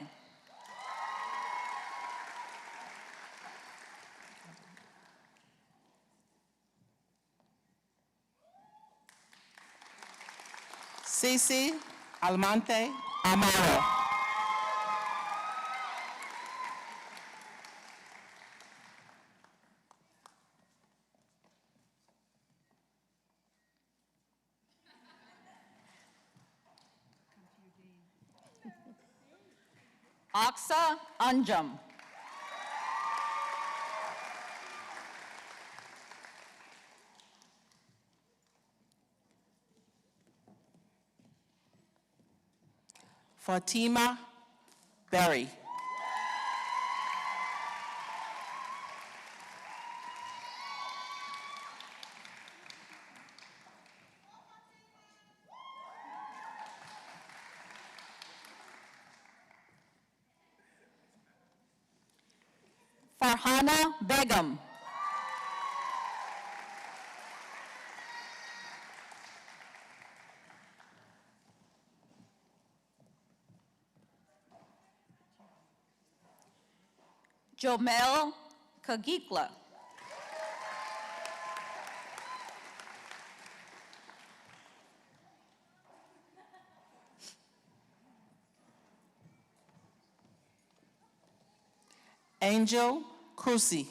Cici Almonte Amaro. Aksa Anjum. Fatima Berry. Farhana Begum. Jomel Kagikla. Angel Cruci.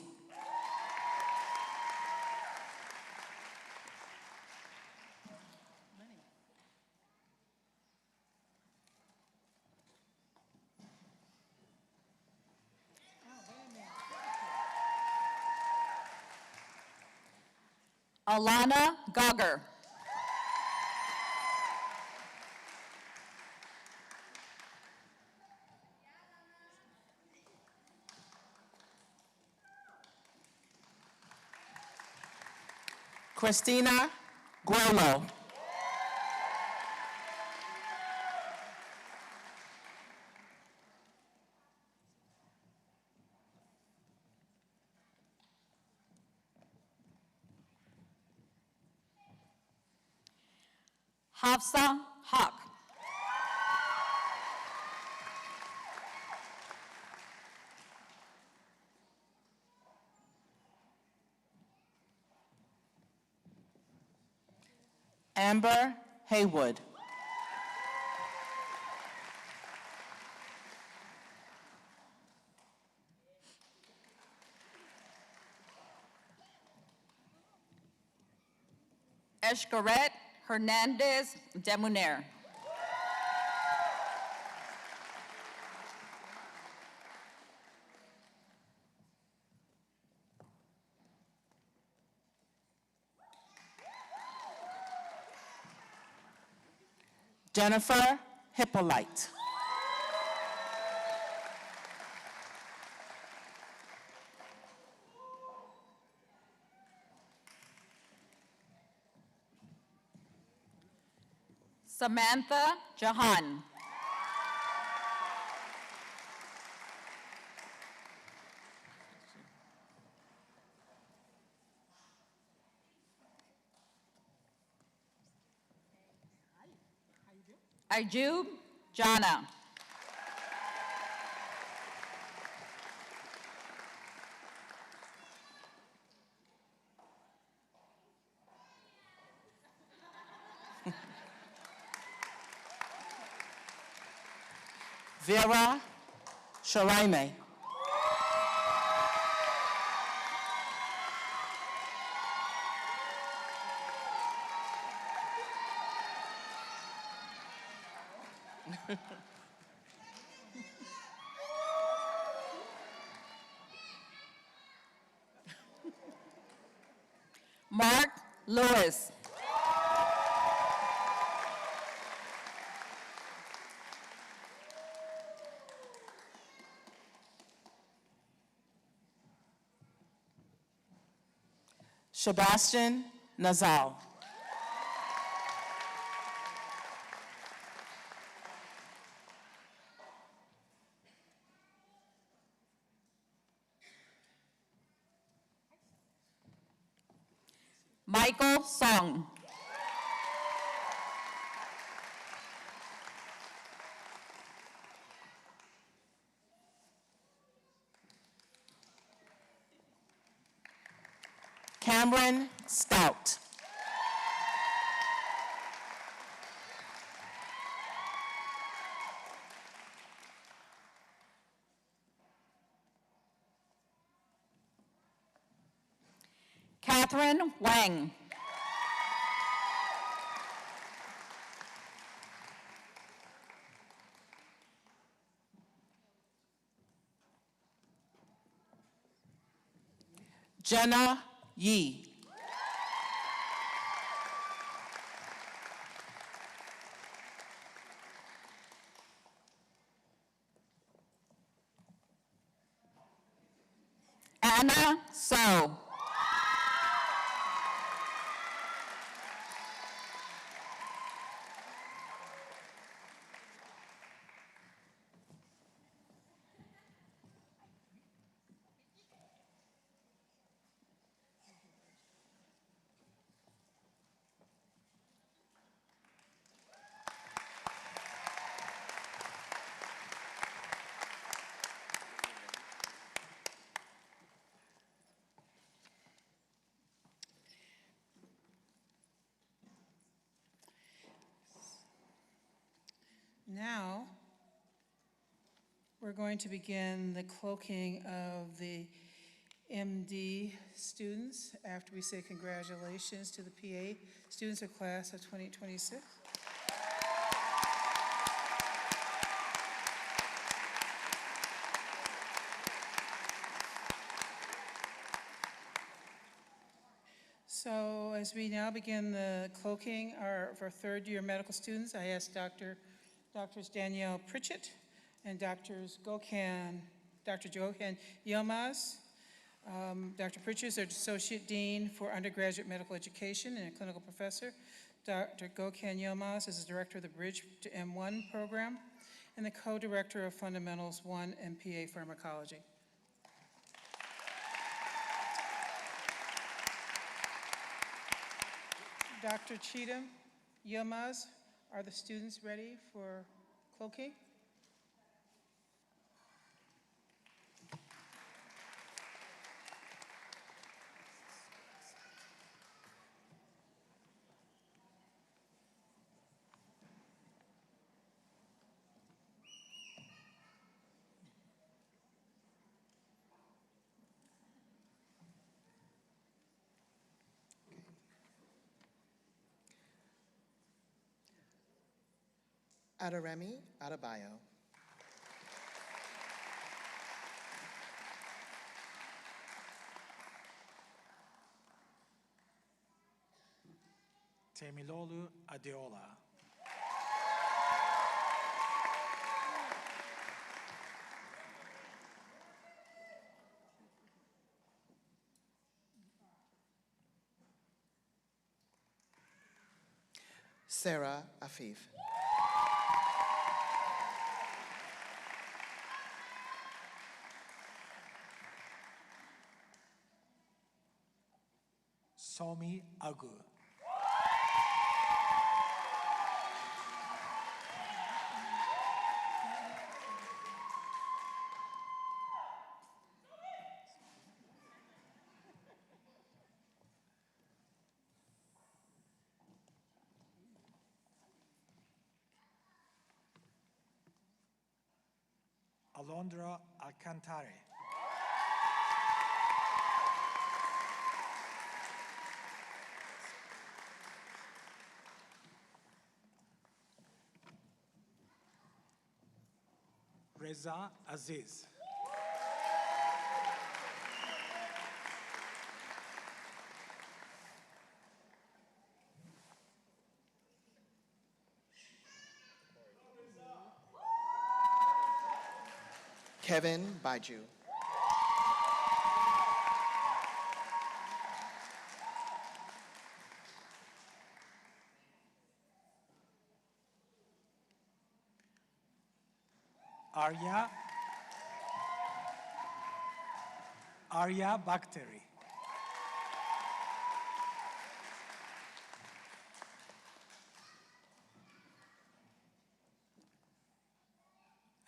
Alana Gogger. Christina Guerlo. Hafsa Haq. Amber Haywood. Eshkaret Hernandez Demuner. Jennifer Hippolyte. Samantha Jahan. Ajub Jana. Vera Sharaime. Mark Lewis. Sebastian Nazal. Michael Song. Cameron Stout. Catherine Wang. Jenna Yee. Anna So. Now, We're going to begin the cloaking of the MD students after we say congratulations to the PA students of class of 2026. So as we now begin the cloaking of our third-year medical students, I ask Doctors Danielle Pritchett and Dr. Johan Yilmaz. Dr. Pritchett is our Associate Dean for Undergraduate Medical Education and a clinical professor. Dr. Gokhan Yilmaz is the Director of the Bridge to M1 program and the Co-Director of Fundamentals 1 MPA Pharmacology. Dr. Cheatham Yilmaz, are the students ready for cloaking? Adaremi Adebayo. Temilolu Adeola. Sarah Afif. Somi Agu. Alondra Alcantare. Reza Aziz. Kevin Baiju. Arya Bakhteri.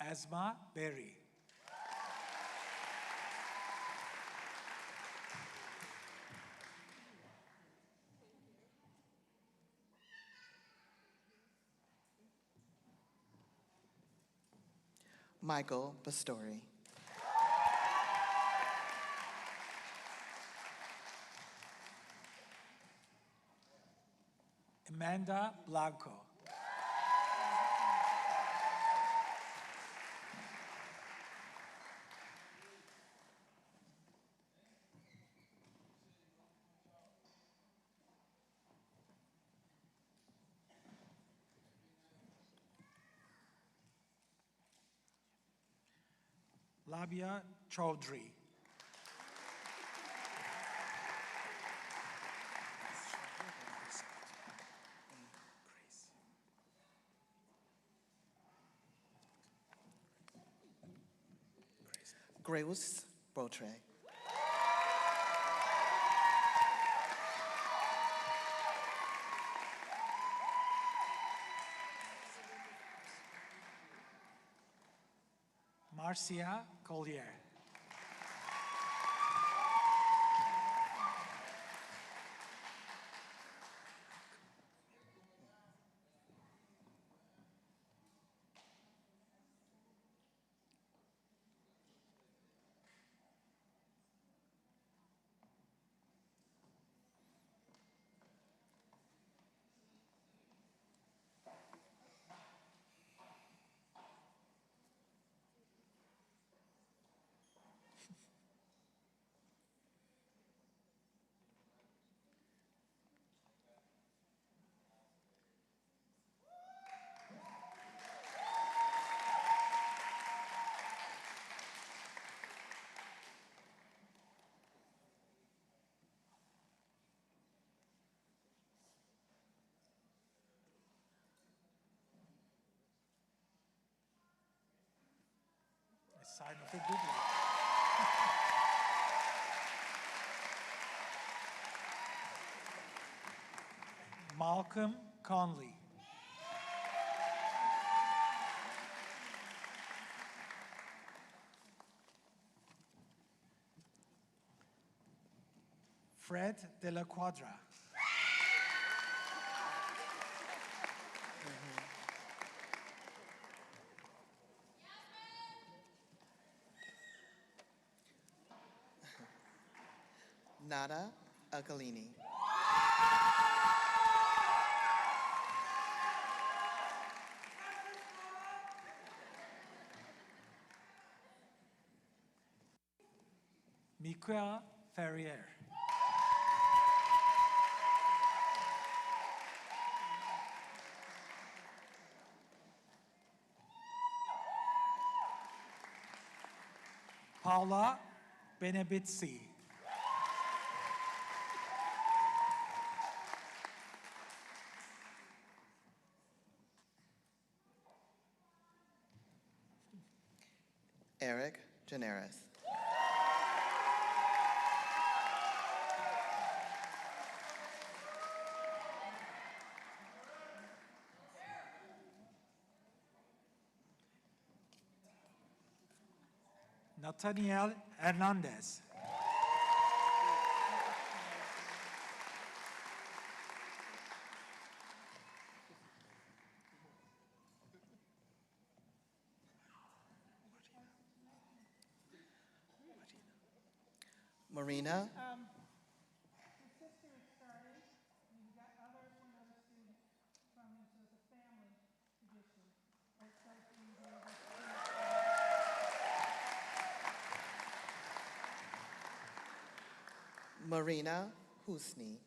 Asma Berry. Michael Bastori. Amanda Blanco. Labia Chaudhry. Grace Botre. Marcia Collier. sign of a good luck. Malcolm Conley. Fred de la Quadra. Nada Agalini. Miquel Ferrier. Paula Benebitsi. Eric Generis. Nathaniel Hernandez. Marina Marina Husni.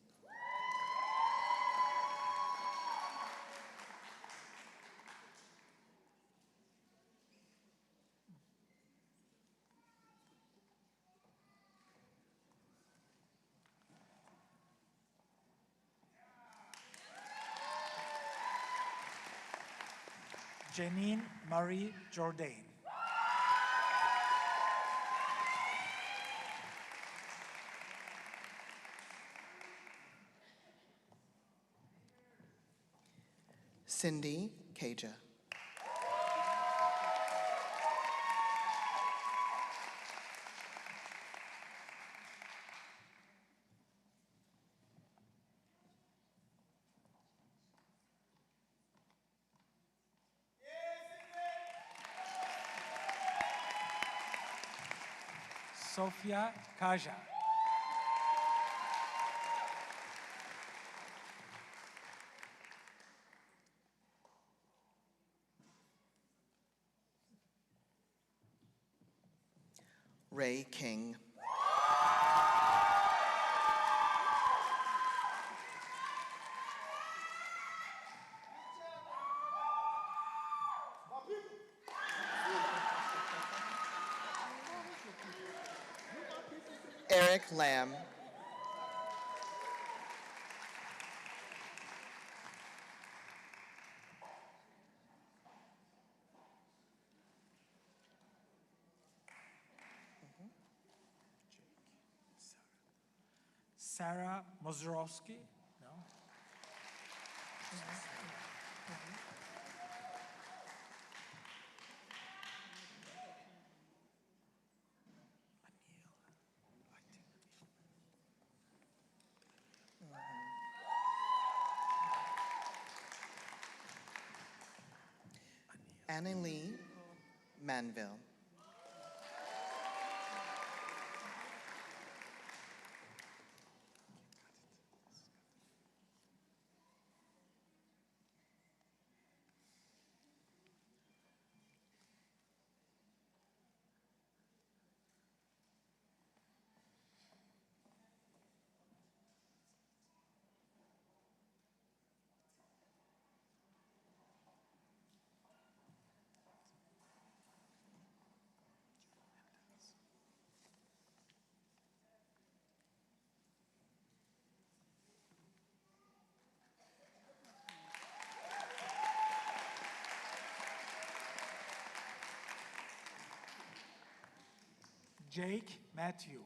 Janine Marie Jourdain. Cindy Caja. Sofia Kaja. Ray King. Eric Lamb. Sarah Mozrowski. No? Annalie Manville. Jake Matthew.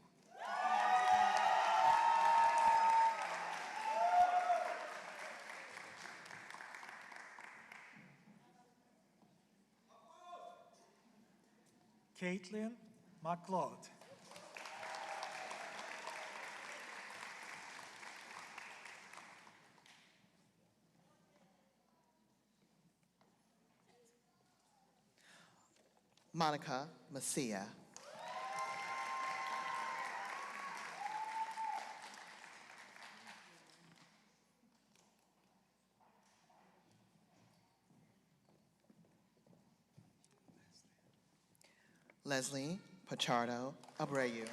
Caitlin McLeod. Monica Messia. Leslie Pachardo Abreu.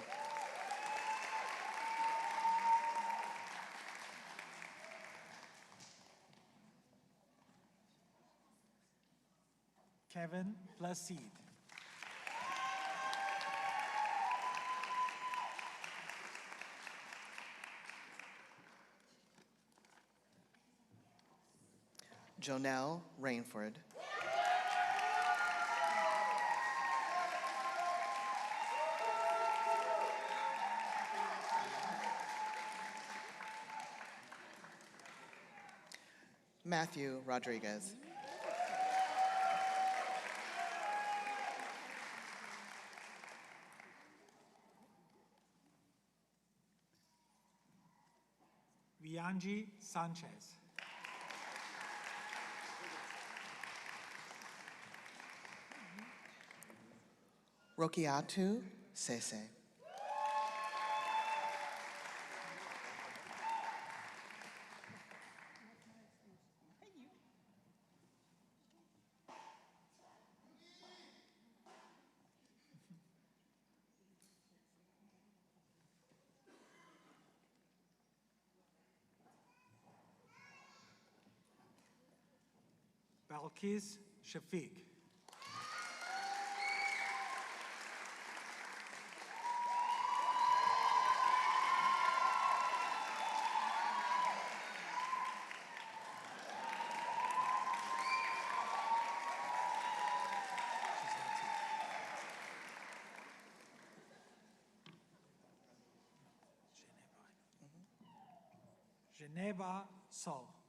Kevin Placide. Jonelle Rainford. Matthew Rodriguez. Vianji Sanchez. Rokiatu Sese. Balkis Shafiq. Geneva Sol.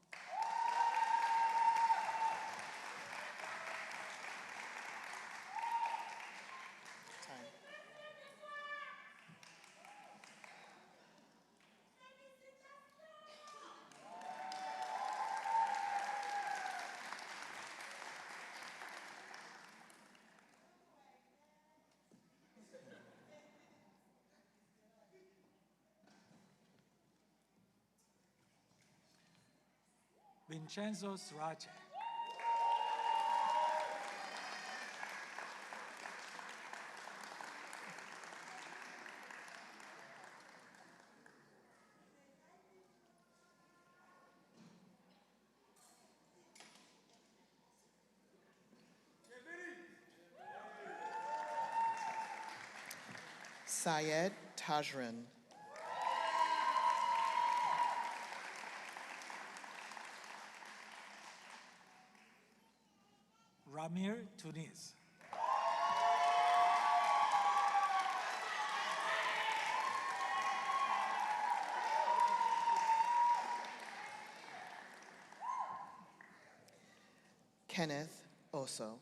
Vincenzo Srace. Syed Tajrin. Ramir Tunis. Kenneth Oso.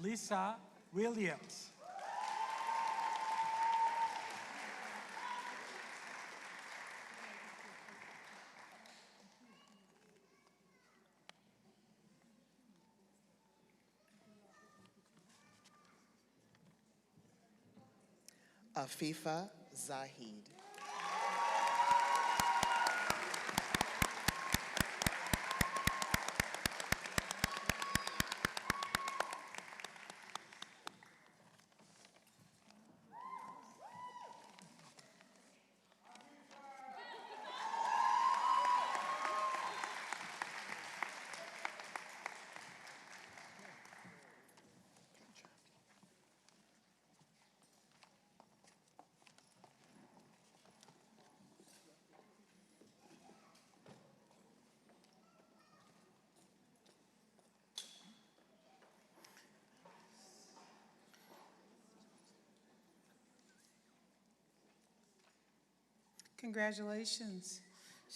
Lisa Williams. Afifa Zahid. Congratulations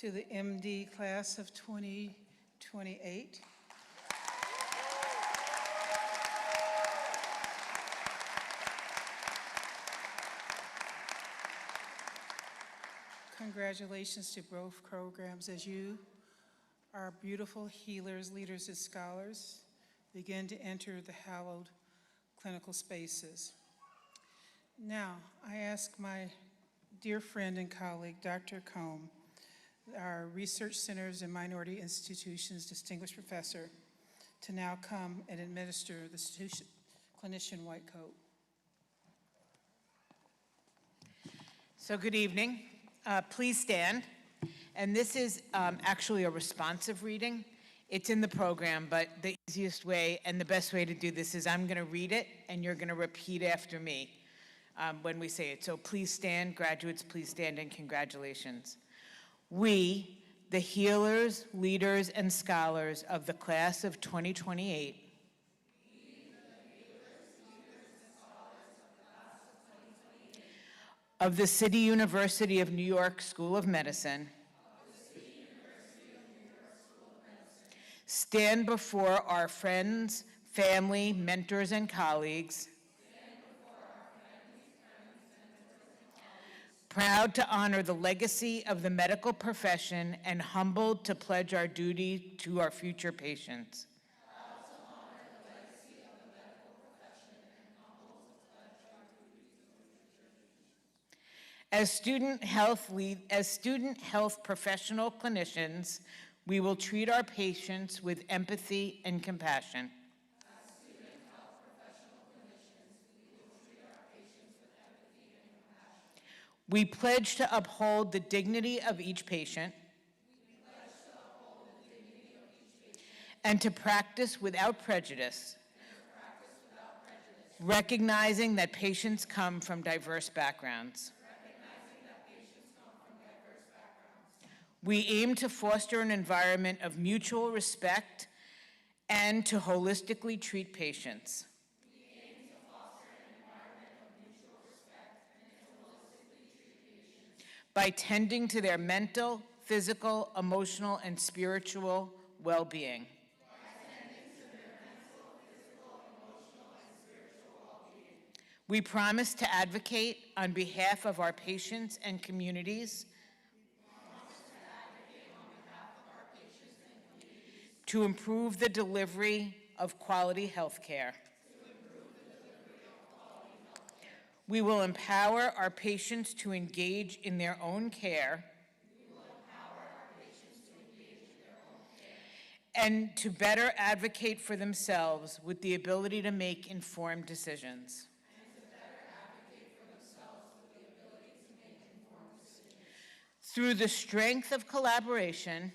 to the MD class of 2028. Congratulations to both programs as you, our beautiful healers, leaders, and scholars, begin to enter the hallowed clinical spaces. Now, I ask my dear friend and colleague, Dr. Combe, our Research Centers and Minority Institutions Distinguished Professor, to now come and administer the clinician white coat. So good evening. Please stand. And this is actually a responsive reading. It's in the program, but the easiest way and the best way to do this is I'm going to read it, and you're going to repeat after me when we say it. So please stand, graduates, please stand, and congratulations. We, the healers, leaders, and scholars of the class of 2028, of the City University of New York School of Medicine, stand before our friends, family, mentors, and colleagues, proud to honor the legacy of the medical profession and humbled to pledge our duty to our future patients. As student health professional clinicians, we will treat our patients with empathy and compassion. We pledge to uphold the dignity of each patient and to practice without prejudice, recognizing that patients come from diverse backgrounds. We aim to foster an environment of mutual respect and to holistically treat patients. By tending to their mental, physical, emotional, and spiritual well-being. We promise to advocate on behalf of our patients and communities, to improve the delivery of quality health care. We will empower our patients to engage in their own care and to better advocate for themselves with the ability to make informed decisions. Through the strength of collaboration,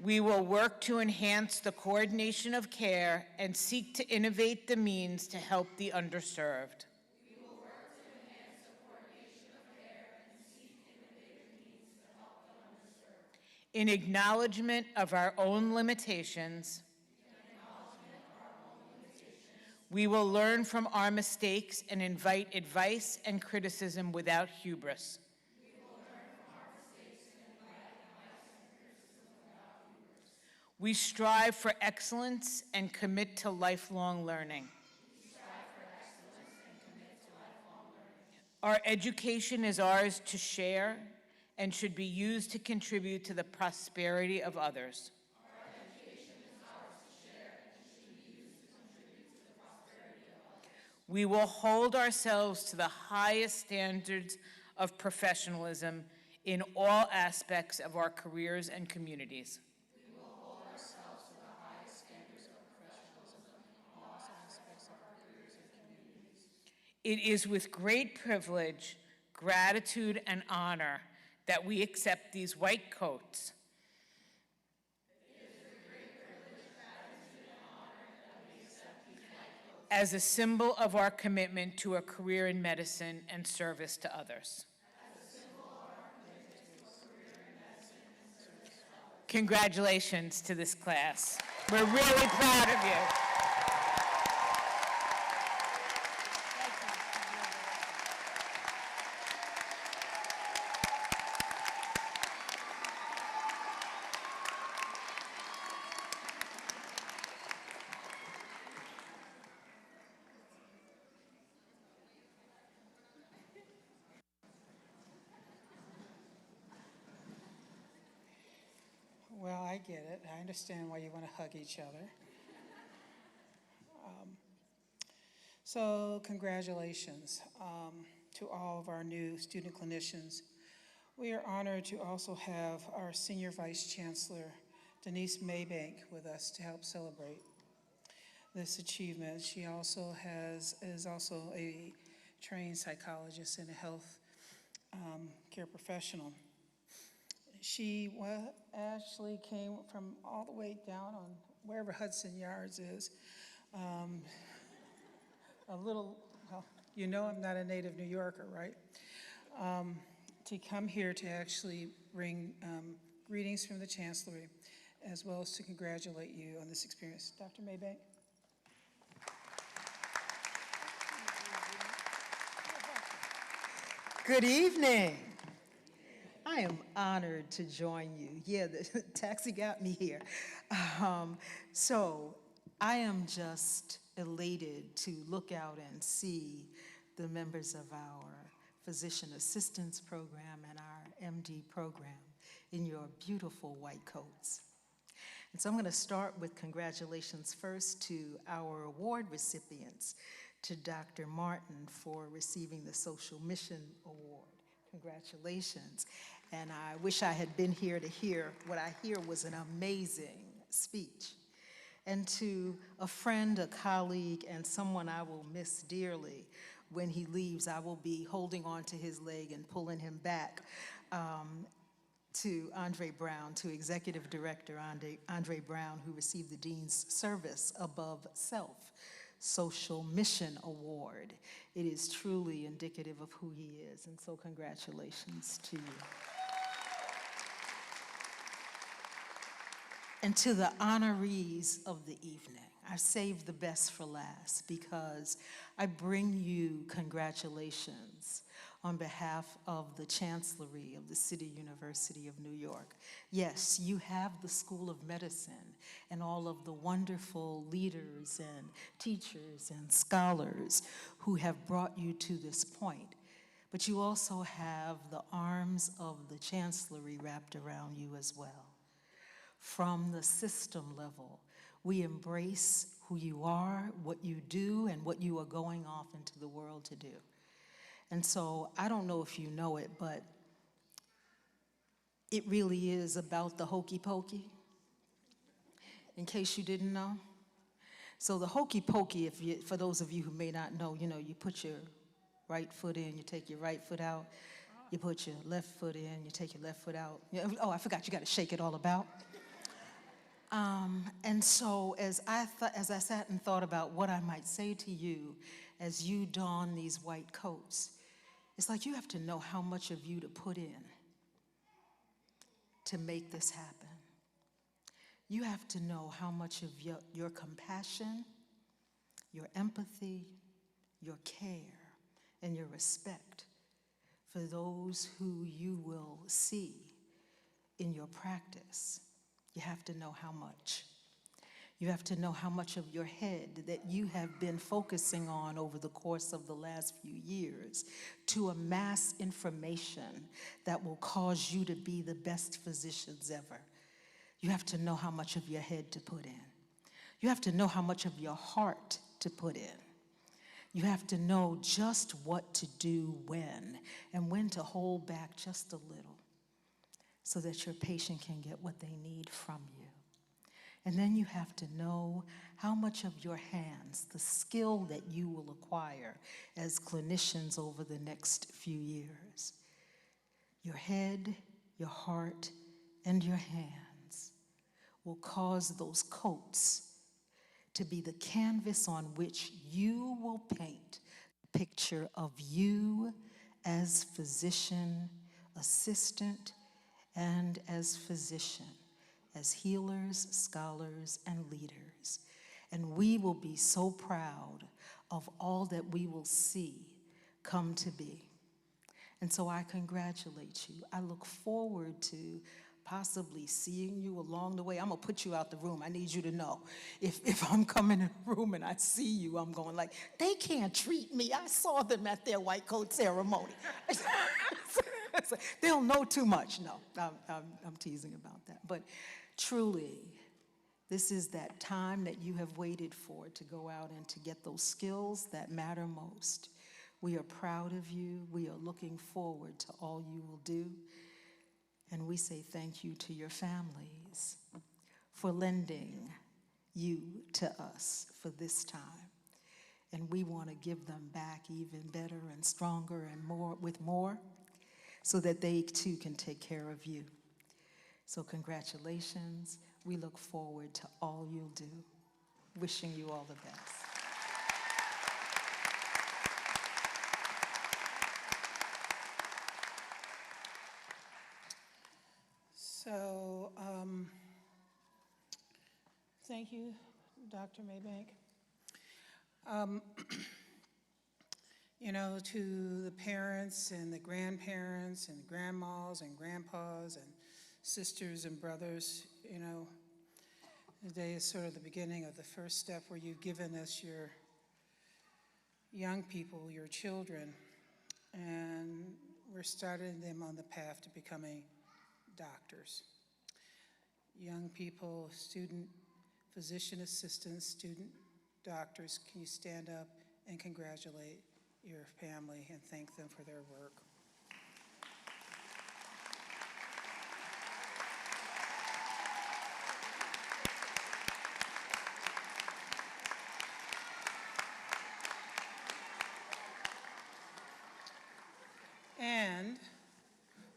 we will work to enhance the coordination of care and seek to innovate the means to help the underserved. In acknowledgement of our own limitations, we will learn from our mistakes and invite advice and criticism without hubris. We strive for excellence and commit to lifelong learning. Our education is ours to share and should be used to contribute to the prosperity of others. We will hold ourselves to the highest standards of professionalism in all aspects of our careers and communities. It is with great privilege, gratitude, and honor that we accept these white coats. As a symbol of our commitment to a career in medicine and service to others. Congratulations to this class. We're really proud of you. get it. I understand why you want to hug each other. So congratulations to all of our new student clinicians. We are honored to also have our Senior Vice Chancellor, Denise Maybank, with us to help celebrate this achievement. She also is also a trained psychologist and a health care professional. She actually came from all the way down on wherever Hudson Yards is. A little, well, you know I'm not a native New Yorker, right? To come here to actually bring greetings from the Chancellery, as well as to congratulate you on this experience. Dr. Maybank? Good evening. I am honored to join you. Yeah, the taxi got me here. So I am just elated to look out and see the members of our physician assistance program and our MD program in your beautiful white coats. And so I'm going to start with congratulations first to our award recipients, to Dr. Martin for receiving the Social Mission Award. Congratulations. And I wish I had been here to hear what I hear was an amazing speech. And to a friend, a colleague, and someone I will miss dearly when he leaves, I will be holding on to his leg and pulling him back, to Andre Brown, to Executive Director Andre Brown, who received the Dean's Service Above Self Social Mission Award. It is truly indicative of who he is, and so congratulations to you. And to the honorees of the evening, I saved the best for last because I bring you congratulations on behalf of the Chancellery of the City University of New York. Yes, you have the School of Medicine and all of the wonderful leaders and teachers and scholars who have brought you to this point. But you also have the arms of the Chancellery wrapped around you as well. From the system level, we embrace who you are, what you do, and what you are going off into the world to do. And so I don't know if you know it, but it really is about the hokey pokey, in case you didn't know. So the hokey pokey, for those of you who may not know, you put your right foot in, you take your right foot out, you put your left foot in, you take your left foot out. Oh, I forgot, you got to shake it all about. And so as I sat and thought about what I might say to you as you don these white coats, it's like you have to know how much of you to put in to make this happen. You have to know how much of your compassion, your empathy, your care, and your respect for those who you will see in your practice. You have to know how much. You have to know how much of your head that you have been focusing on over the course of the last few years to amass information that will cause you to be the best physicians ever. You have to know how much of your head to put in. You have to know how much of your heart to put in. You have to know just what to do and when to hold back just a little, so that your patient can get what they need from you. And then you have to know how much of your hands, the skill that you will acquire as clinicians over the next few years. Your head, your heart, and your hands will cause those coats to be the canvas on which you will paint a picture of you as physician, assistant, and as physician, as healers, scholars, and leaders. And we will be so proud of all that we will see come to be. And so I congratulate you. I look forward to possibly seeing you along the way. I'm gonna put you out the room. I need you to know. If I'm coming in a room and I see you, I'm going like, they can't treat me. I saw them at their white coat ceremony. They'll know too much. No, I'm teasing about that. But Truly, this is that time that you have waited for to go out and to get those skills that matter most. We are proud of you. We are looking forward to all you will do. And we say thank you to your families for lending you to us for this time. And we want to give them back even better and stronger and more, with more, so that they too can take care of you. So congratulations. We look forward to all you'll do. Wishing you all the best. So, thank you, Dr. Maybank. You know, to the parents and the grandparents and grandmas and grandpas and sisters and brothers, you know, today is sort of the beginning of the first step where you've given us your young people, your children, and we're starting them on the path to becoming doctors. Young people, student physician assistants, student doctors, can you stand up and congratulate your family and thank them for their work? And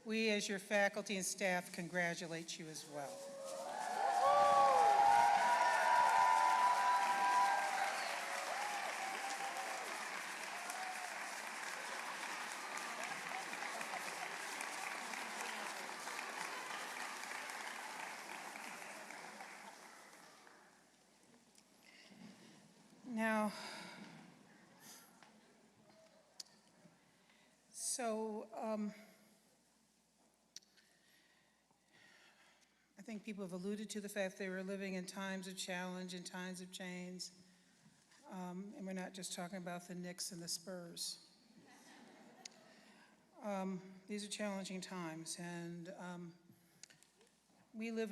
we, as your faculty and staff, congratulate you as well. Now, I think people have alluded to the fact they were living in times of challenge and times of change, and we're not just talking about the Knicks and the Spurs. These are challenging times, and we live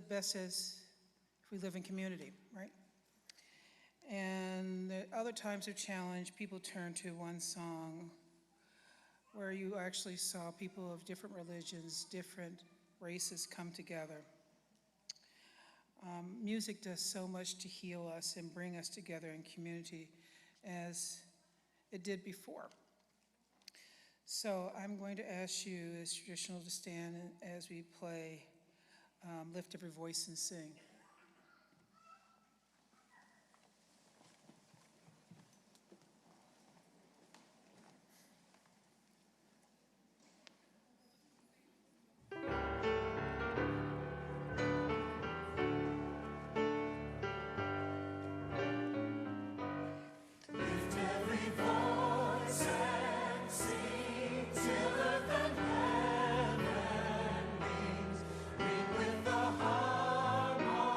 best as if we live in community, right? And the other times of challenge, people turn to one song where you actually saw people of different religions, different races come together. Music does so much to heal us and bring us together in community as it did before. So I'm going to ask you, as traditional, to stand as we play Lift Up Your Voice and Sing. Ring with the harmony.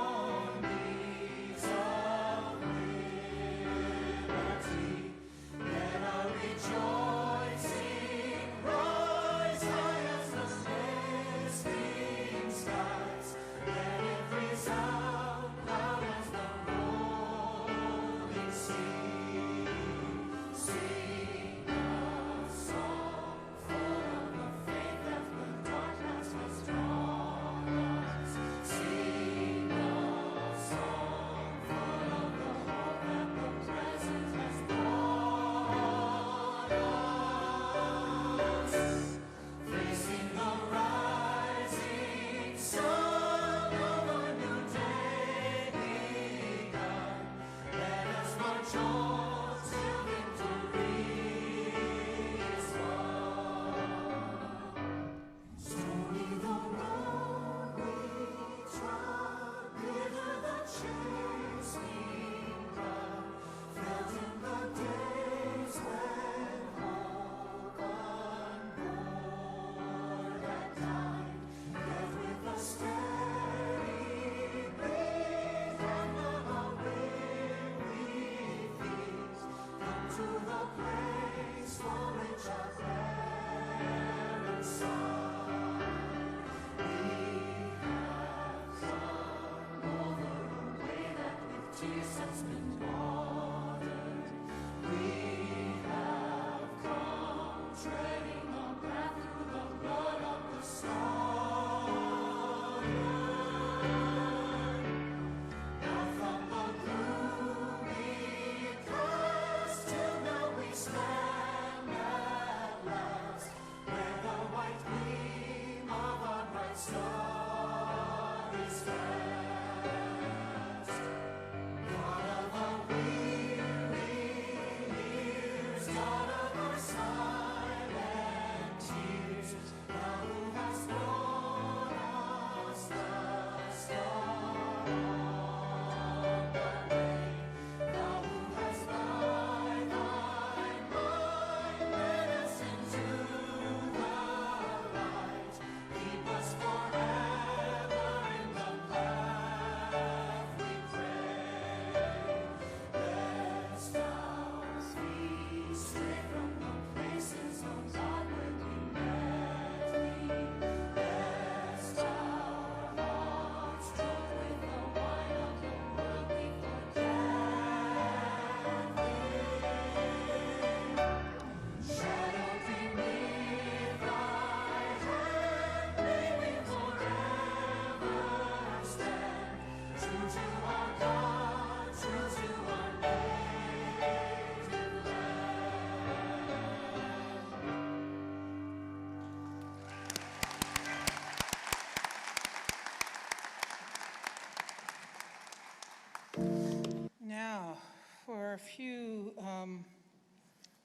Now, for a few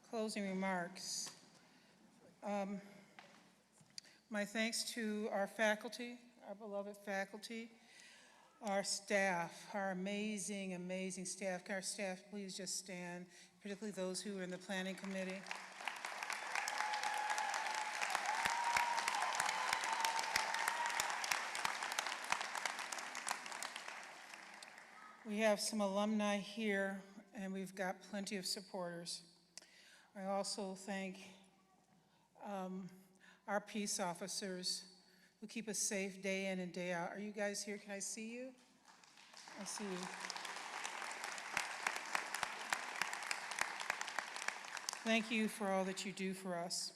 closing remarks. My thanks to our faculty, our beloved faculty, our staff, our amazing, amazing staff. Can our staff please just stand, particularly those who are in the planning committee? We have some alumni here, and we've got plenty of supporters. I also thank our peace officers who keep us safe day in and day out. Are you guys here? Can I see you? I see you. Thank you for all that you do for us.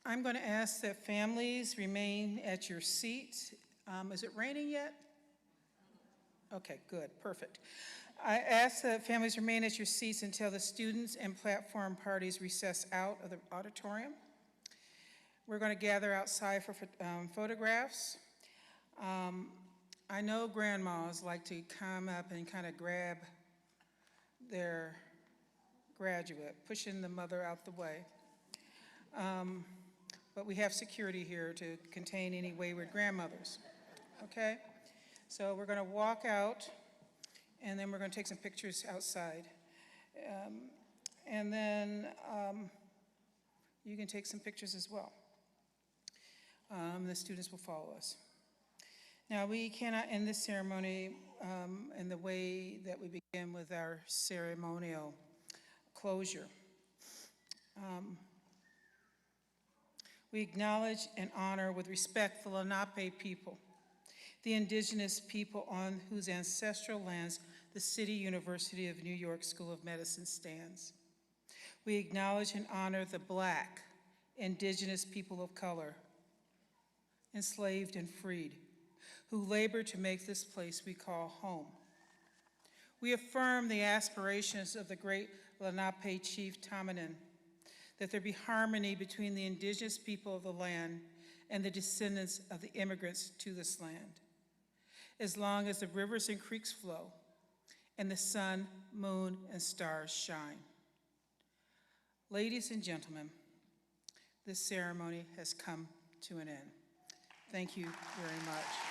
I'm going to ask that families remain at your seats. Is it raining yet? Okay, good, perfect. I ask that families remain at your seats until the students and platform parties recess out of the auditorium. We're going to gather outside for photographs. I know grandmas like to come up and kind of grab their graduate, pushing the mother out the way. But we have security here to contain any wayward grandmothers, okay? So we're going to walk out, and then we're going to take some pictures outside. And then you can take some pictures as well. The students will follow us. Now, we cannot end this ceremony in the way that we begin with our ceremonial closure. We acknowledge and honor with respect the Lenape people, the indigenous people on whose ancestral lands the City University of New York School of Medicine stands. We acknowledge and honor the Black, indigenous people of color, enslaved and freed, who labor to make this place we call home. We affirm the aspirations of the great Lenape chief Tamanin, that there be harmony between the indigenous people of the land and the descendants of the immigrants to this land, as long as the rivers and creeks flow and the sun, moon, and stars shine. Ladies and gentlemen, this ceremony has come to an end. Thank you very much.